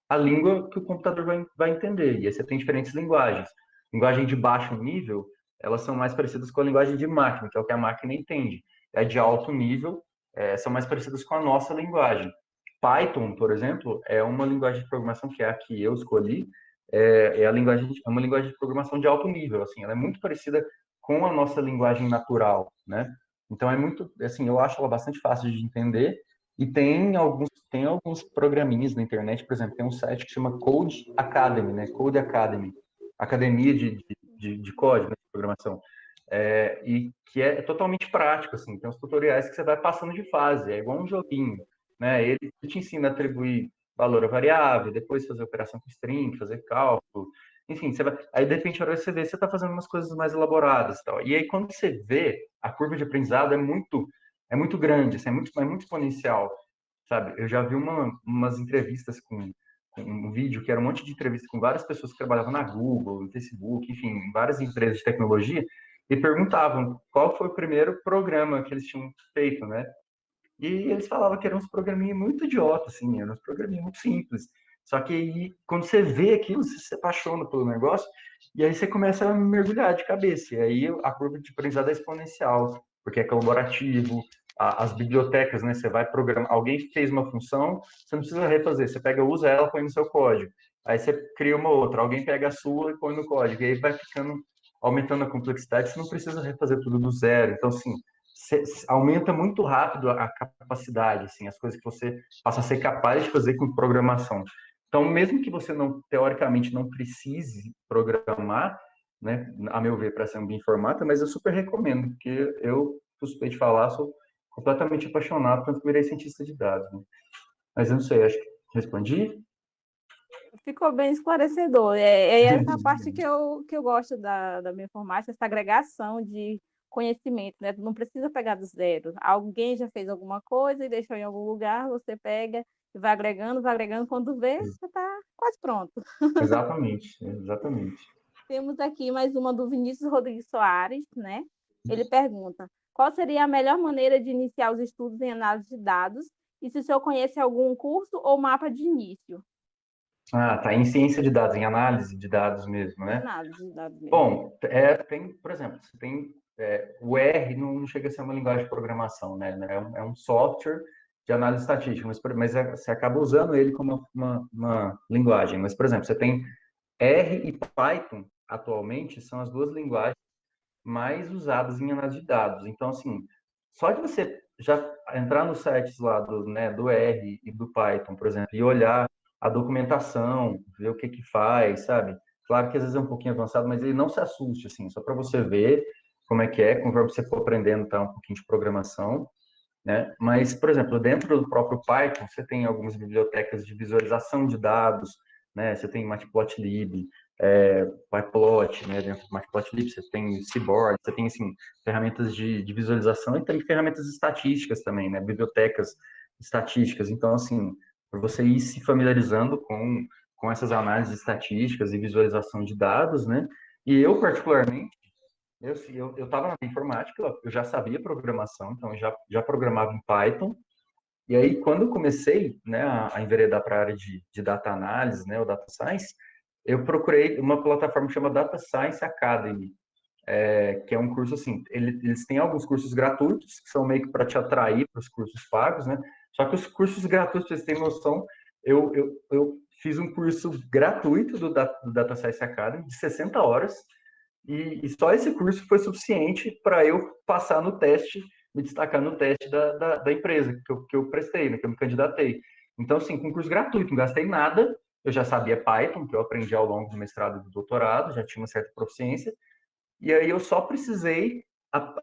a língua que o computador vai entender. E aí você tem diferentes linguagens. Linguagem de baixo nível, elas são mais parecidas com a linguagem de máquina, que é o que a máquina entende. É de alto nível, são mais parecidas com a nossa linguagem. Python, por exemplo, é uma linguagem de programação que é a que eu escolhi, é uma linguagem de programação de alto nível, assim, ela é muito parecida com a nossa linguagem natural, né? Então é muito, assim, eu acho ela bastante fácil de entender e tem alguns programinhas na internet, por exemplo, tem um site que chama Code Academy, né? Code Academy, academia de código, né? De programação. E que é totalmente prático, assim, tem uns tutoriais que você vai passando de fase, é igual um joguinho, né? Ele te ensina a atribuir valor a variável, depois fazer operação com string, fazer cálculo, enfim, aí de repente, a hora que você vê, você está fazendo umas coisas mais elaboradas e tal. E aí, quando você vê, a curva de aprendizado é muito grande, assim, é muito exponencial, sabe? Eu já vi umas entrevistas com um vídeo que era um monte de entrevistas com várias pessoas que trabalhavam na Google, no Facebook, enfim, em várias empresas de tecnologia, e perguntavam qual foi o primeiro programa que eles tinham feito, né? E eles falavam que eram uns programinhos muito idiotas, assim, eram uns programinhos muito simples. Só que aí, quando você vê aquilo, você se apaixona pelo negócio, e aí você começa a mergulhar de cabeça. E aí a curva de aprendizado é exponencial, porque é colaborativo, as bibliotecas, né? Você vai programar, alguém fez uma função, você não precisa refazer, você pega, usa ela, põe no seu código. Aí você cria uma outra, alguém pega a sua e põe no código. E aí vai ficando, aumentando a complexidade, você não precisa refazer tudo do zero. Então, assim, aumenta muito rápido a capacidade, assim, as coisas que você passa a ser capaz de fazer com programação. Então, mesmo que você não, teoricamente, não precise programar, né, a meu ver, para ser um bioinformata, mas eu super recomendo, porque eu, suspeito de falar, sou completamente apaixonado, tanto que virei cientista de dados, né? Mas eu não sei, acho que respondi? Ficou bem esclarecedor. É essa parte que eu gosto da minha informática, essa agregação de conhecimento, né? Tu não precisa pegar do zero. Alguém já fez alguma coisa e deixou em algum lugar, você pega e vai agregando, quando vê, você está quase pronto. Exatamente, exatamente. Temos aqui mais uma do Vinícius Rodrigues Soares, né? Ele pergunta: qual seria a melhor maneira de iniciar os estudos em análise de dados e se o senhor conhece algum curso ou mapa de início? Ah, tá, em ciência de dados, em análise de dados mesmo, Em né? análise de dados mesmo. Bom, tem, por exemplo, você tem o R não chega a ser uma linguagem de programação, né? É um software de análise estatística, mas você acaba usando ele como uma linguagem. Mas, por exemplo, você tem R e Python, atualmente, são as duas linguagens mais usadas em análise de dados. Então, assim, só de você já entrar nos sites lá do R e do Python, por exemplo, e olhar a documentação, ver o que que faz, sabe? Claro que às vezes é um pouquinho avançado, mas ele não se assuste, assim, só para você ver como é que é, conforme você for aprendendo tá, um pouquinho de programação, né? Mas, por exemplo, dentro do próprio Python, você tem algumas bibliotecas de visualização de dados, né? Você tem Matplotlib, Pyplot, né? Dentro do Matplotlib, você tem Seaborn, você tem, assim, ferramentas de visualização e tem ferramentas estatísticas também, né? Bibliotecas estatísticas. Então, assim, para você ir se familiarizando com essas análises estatísticas e visualização de dados, né? E eu, particularmente, eu estava na informática, eu já sabia programação, então eu já programava em Python. E aí, quando eu comecei, né, a enveredar para a área de data análise, né, o data science, eu procurei uma plataforma que chama Data Science Academy, que é um curso assim, eles têm alguns cursos gratuitos, que são meio que para te atrair para os cursos pagos, né? Só que os cursos gratuitos, para vocês terem noção, eu fiz um curso gratuito do Data Science Academy, de 60 horas, e só esse curso foi suficiente para eu passar no teste me destacar no teste da empresa que eu prestei, né, que eu me candidatei. Então, assim, concurso gratuito, não gastei nada, eu já sabia Python, que eu aprendi ao longo do mestrado e do doutorado, já tinha uma certa proficiência, e aí eu só precisei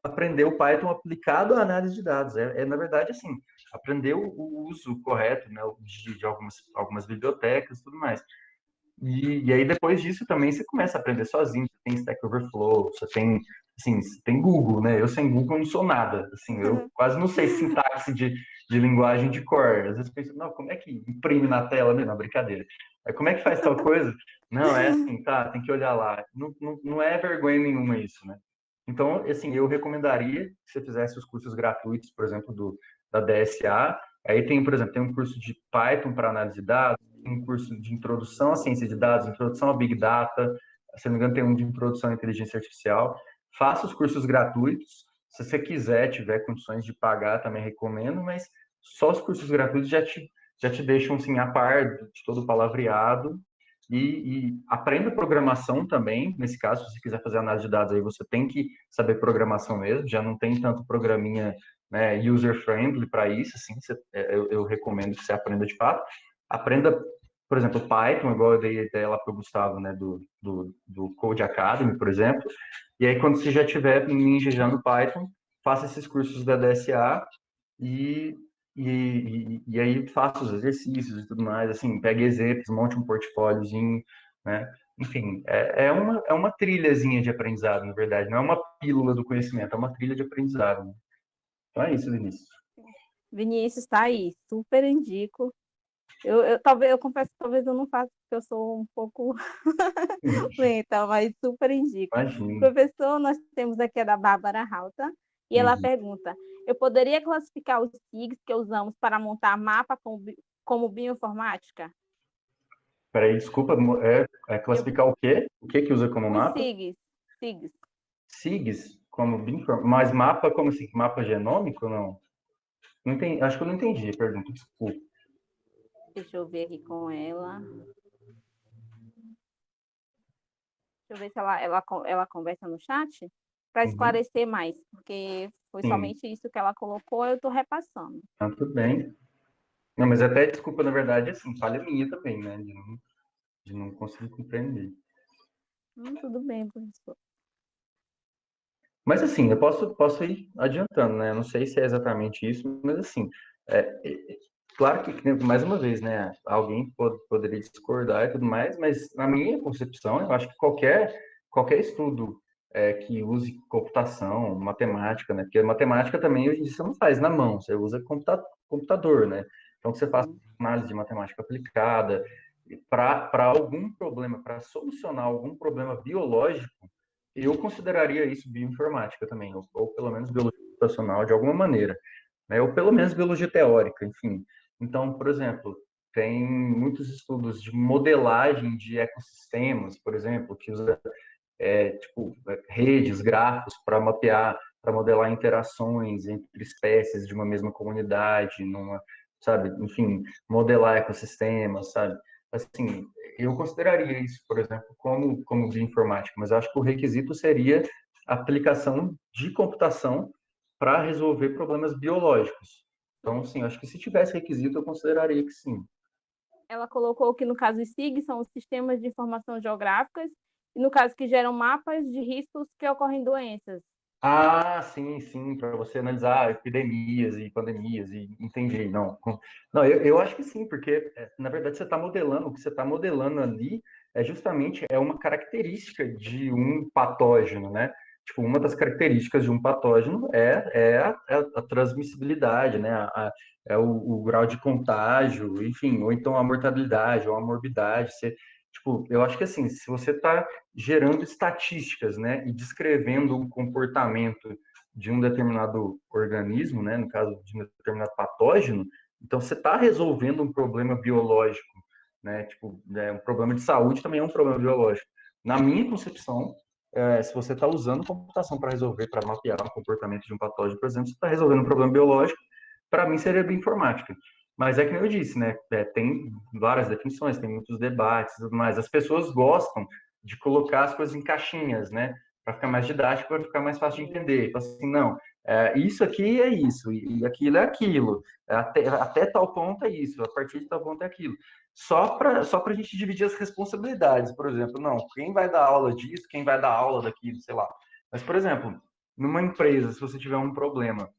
aprender o Python aplicado à análise de dados. Na verdade, assim, aprender o uso correto, né, de algumas bibliotecas e tudo mais. E aí, depois disso, também você começa a aprender sozinho. Você tem Stack Overflow, você tem, assim, você tem Google, né? Eu sem Google não sou nada. Assim, eu quase não sei sintaxe de linguagem de core. Às vezes eu penso, não, como é que imprime na tela? Não, brincadeira. Como é que faz tal coisa? Não, é assim, tá, tem que olhar lá. Não é vergonha nenhuma isso, né? Então, assim, eu recomendaria que você fizesse os cursos gratuitos, por exemplo, da DSA. Aí tem, por exemplo, tem um curso de Python para análise de dados, um curso de introdução à ciência de dados, introdução a Big Data, se não me engano, tem um de introdução à inteligência artificial. Faça os cursos gratuitos. Se você quiser, tiver condições de pagar, também recomendo, mas só os cursos gratuitos já te deixam assim, a par de todo o palavreado. E aprenda programação também. Nesse caso, se você quiser fazer análise de dados, aí você tem que saber programação mesmo. Já não tem tanto programinha, né, user-friendly para isso. Assim, eu recomendo que você aprenda de fato. Aprenda, por exemplo, Python, igual eu dei a ideia lá para o Gustavo, né, do Code Academy, por exemplo. E aí, quando você já estiver ninja já no Python, faça esses cursos da DSA e, e aí faça os exercícios e tudo mais. Assim, pegue exemplos, monte um portfóliozinho, né? Enfim, é uma trilhazinha de aprendizado, na verdade. Não é uma pílula do conhecimento, é uma trilha de aprendizado, né? Então é isso, Vinícius. Vinícius, tá aí, super indico. Eu confesso que talvez eu não faça, porque eu sou um pouco lenta, mas super indico. Imagina. Professor, nós temos aqui a da Bárbara Halta, e ela Uhum. pergunta: eu poderia classificar os SIGs que usamos para montar mapa como bioinformática? Peraí, desculpa, Eu, classificar o quê? O que que usa como os mapa? SIGs, SIGs, como mas mapa como assim? Mapa genômico, não? Não entendi, acho que eu não entendi a pergunta, desculpa. deixa eu ver aqui com ela. Deixa eu ver se ela conversa no chat para Uhum. esclarecer mais, porque foi Sim, somente isso que ela colocou, eu estou repassando. tá tudo bem. Não, mas até desculpa, na verdade, assim, falha minha também, né? De não conseguir compreender. Tudo bem, professor. Mas assim, eu posso ir adiantando, né? Eu não sei se é exatamente isso, mas assim, claro que, mais uma vez, né? Alguém poderia discordar e tudo mais, mas na minha concepção, eu acho que qualquer estudo que use computação, matemática, né? Porque matemática também hoje em dia você não faz na mão, você usa computador, né? Então, que você faz Sim. análise de matemática aplicada para algum problema, para solucionar algum problema biológico, eu consideraria isso bioinformática também, ou pelo menos biologia computacional de alguma maneira, né? Ou pelo menos biologia teórica, enfim. Então, por exemplo, tem muitos estudos de modelagem de ecossistemas, por exemplo, que usa redes, grafos para mapear, para modelar interações entre espécies de uma mesma comunidade, sabe, enfim, modelar ecossistemas, sabe? Assim, eu consideraria isso, por exemplo, como bioinformática, mas acho que o requisito seria aplicação de computação para resolver problemas biológicos. Então, sim, acho que se tivesse requisito, eu consideraria que sim. Ela colocou que, no caso, os SIGs são os sistemas de informação geográficas, e no caso que geram mapas de riscos que ocorrem doenças. Ah, sim, sim, para você analisar epidemias e pandemias, e entendi, não. Não, eu acho que sim, porque, na verdade, você está modelando, o que você está modelando ali é justamente uma característica de um patógeno, né? Tipo, uma das características de um patógeno é a transmissibilidade, né? É o grau de contágio, enfim, ou então a mortalidade, ou a morbidade. Tipo, eu acho que assim, se você está gerando estatísticas, né, e descrevendo o comportamento de um determinado organismo, né, no caso de um determinado patógeno, então você está resolvendo um problema biológico, né, tipo, um problema de saúde também é um problema biológico. Na minha concepção, se você está usando computação para resolver, para mapear o comportamento de um patógeno, por exemplo, você está resolvendo um problema biológico, para mim seria bioinformática. Mas é que eu disse, né? Tem várias definições, tem muitos debates e tudo mais. As pessoas gostam de colocar as coisas em caixinhas, né? ficar mais didático, para ficar mais fácil de entender. Fala assim, não, isso aqui é isso, e aquilo é aquilo. Até tal ponto é isso, a partir de tal ponto é aquilo. Só para a gente dividir as responsabilidades, por exemplo, não, quem vai dar aula disso, quem vai dar aula daquilo, sei lá. Mas, por exemplo, numa empresa, se você tiver um problema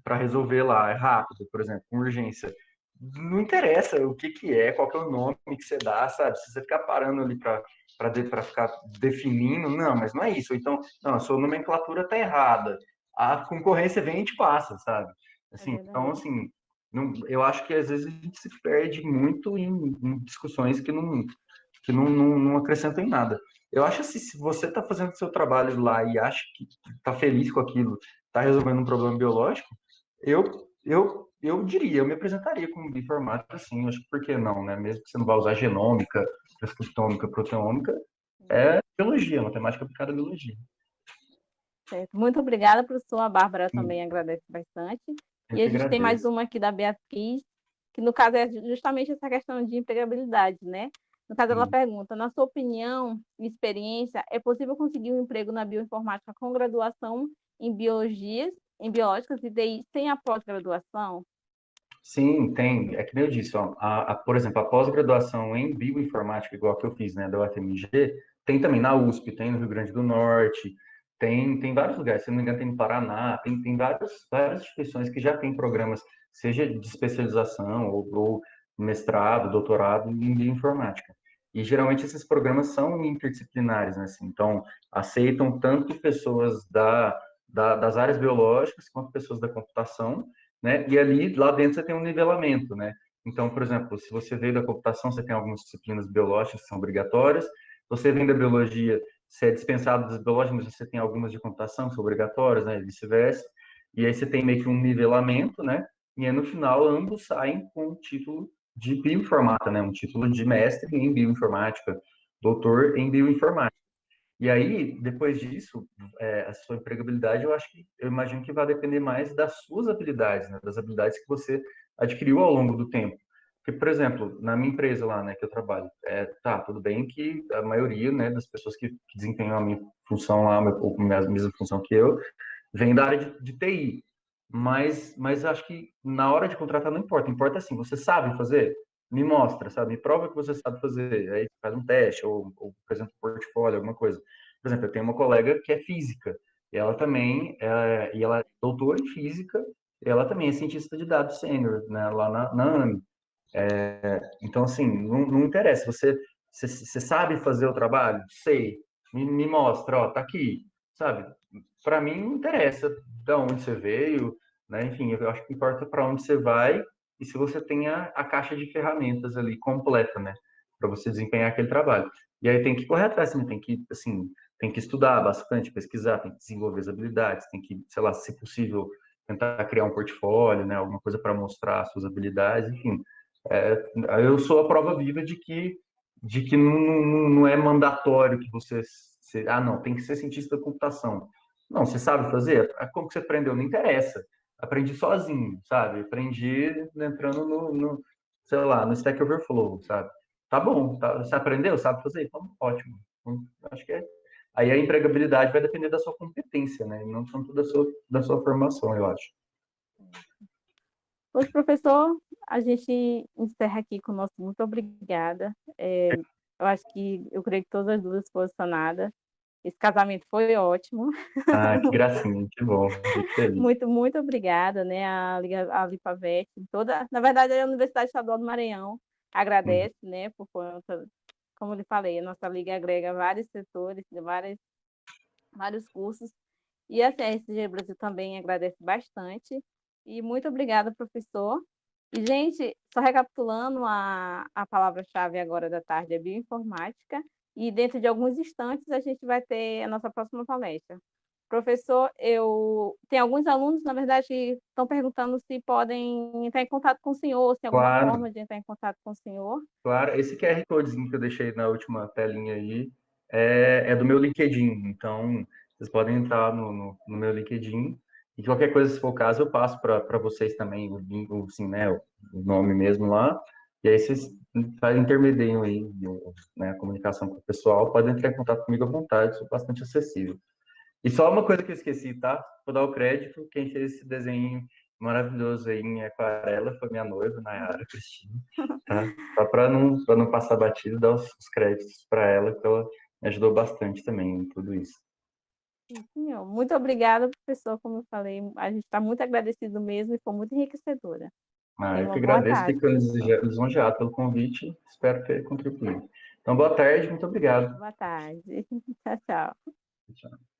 para resolver lá, é rápido, por exemplo, com urgência, não interessa o que que é, qual que é o nome que você dá, sabe? Se você ficar parando ali para ficar definindo, não, mas não é isso. Então, não, a sua nomenclatura tá errada. A concorrência vem e te passa, sabe? É Assim, então, verdade. assim, não, eu acho que às vezes a gente se perde muito em discussões que não acrescentam em nada. Eu acho assim, se você está fazendo o seu trabalho lá e acha que está feliz com aquilo, está resolvendo um problema biológico, eu diria, eu me apresentaria como bioinformático, assim, acho que por que não, né? Mesmo que você não vá usar genômica, transcriptômica, proteômica, é biologia, matemática aplicada à biologia. Certo. Muito obrigada, professor. A Bárbara Sim, também agradece bastante. eu E a que gente tem mais agradeço. uma aqui da Beatriz, que no caso é justamente essa questão de empregabilidade, né? No caso, ela Sim. pergunta: na sua opinião e experiência, é possível conseguir um emprego na bioinformática com graduação em biologias, em biológicas e TI sem a pós-graduação? Sim, tem. É que nem eu disse, ó, por exemplo, a pós-graduação em bioinformática, igual que eu fiz, né, da UFMG, tem também na USP, tem no Rio Grande do Norte, tem vários lugares, se não me engano, tem no Paraná, tem várias instituições que já têm programas, seja de especialização ou mestrado, doutorado em bioinformática. E geralmente esses programas são interdisciplinares, né, assim, então aceitam tanto pessoas das áreas biológicas quanto pessoas da computação, né? E ali, lá dentro, você tem um nivelamento, né? Então, por exemplo, se você veio da computação, você tem algumas disciplinas biológicas que são obrigatórias. Se você vem da biologia, você é dispensado das biológicas, mas você tem algumas de computação que são obrigatórias, né? E vice-versa. E aí você tem meio que um nivelamento, né? E aí, no final, ambos saem com o título de bioinformata, né? Um título de mestre em bioinformática, doutor em bioinformática. E aí, depois disso, a sua empregabilidade, eu imagino que vai depender mais das suas habilidades, né? Das habilidades que você adquiriu ao longo do tempo. Porque, por exemplo, na minha empresa lá, né, que eu trabalho, tá, tudo bem que a maioria, né, das pessoas que desempenham a minha função lá, ou a mesma função que eu, vem da área de TI. Mas acho que na hora de contratar não importa. Importa assim, você sabe fazer? Me mostra, sabe? Me prova que você sabe fazer. Aí faz um teste ou apresenta um portfólio, alguma coisa. Por exemplo, eu tenho uma colega que é física. E ela também, e ela é doutora em física, e ela também é cientista de dados sênior, né, lá na AME. Então, assim, não interessa. Você sabe fazer o trabalho? Sei. Me mostra, ó, tá aqui, sabe? Para mim, não interessa de onde você veio, né? Enfim, eu acho que importa para onde você vai e se você tem a caixa de ferramentas ali completa, né? Para você desempenhar aquele trabalho. E aí tem que correr atrás, né? Tem que, assim, tem que estudar bastante, pesquisar, tem que desenvolver as habilidades, tem que, sei lá, se possível, tentar criar um portfólio, né? Alguma coisa para mostrar as suas habilidades, enfim. Eu sou a prova viva de que não é mandatório que não, tem que ser cientista da computação. Não, você sabe fazer? Como que você aprendeu? Não interessa. Aprendi sozinho, sabe? Aprendi entrando sei lá, no Stack Overflow, sabe? Tá bom, tá, você aprendeu? Sabe fazer? Então, ótimo. Então, acho que aí a empregabilidade vai depender da sua competência, né? E não tanto da sua formação, eu acho. Hoje, professor, a gente encerra aqui com o nosso muito obrigada. Eu acho que, eu creio que todas as dúvidas foram sanadas. Esse casamento foi ótimo. Ah, que gracinha, que bom, fico feliz. Muito, muito obrigada, né, a Lipavete, toda, na verdade, a Universidade Estadual do Maranhão Uhum. agradece, né, por conta, como eu lhe falei, a nossa liga agrega vários setores, vários cursos, e a CSG Brasil também agradece bastante, e muito obrigada, professor. E, gente, só recapitulando, a palavra-chave agora da tarde é bioinformática, e dentro de alguns instantes a gente vai ter a nossa próxima palestra. Professor, eu tenho alguns alunos, na verdade, que estão perguntando se podem entrar em contato com o senhor, se tem alguma Claro, forma de entrar em contato com o senhor. claro. Esse QR Codezinho que eu deixei na última telinha aí é do meu LinkedIn. Então, vocês podem entrar no meu LinkedIn e qualquer coisa, se for o caso, eu passo para vocês também o link, assim, né, o nome mesmo lá. E aí vocês intermediam aí, né, a comunicação com o pessoal. Podem entrar em contato comigo à vontade, sou bastante acessível. E só uma coisa que eu esqueci, tá? Vou dar o crédito, quem fez esse desenho maravilhoso aí em aquarela foi minha noiva, Nayara Cristina, tá? Só para não passar batido, dar os créditos para ela, que ela me ajudou bastante também em tudo isso. Sim, senhor. Muito obrigada, professor. Como eu falei, a gente está muito agradecido mesmo e foi muito enriquecedora. Ah, Tenha eu uma que boa agradeço, tarde, fico professor. lisonjeado pelo convite, espero ter contribuído. Então, boa tarde, muito obrigado. Boa tarde. Tchau, tchau. Tchau.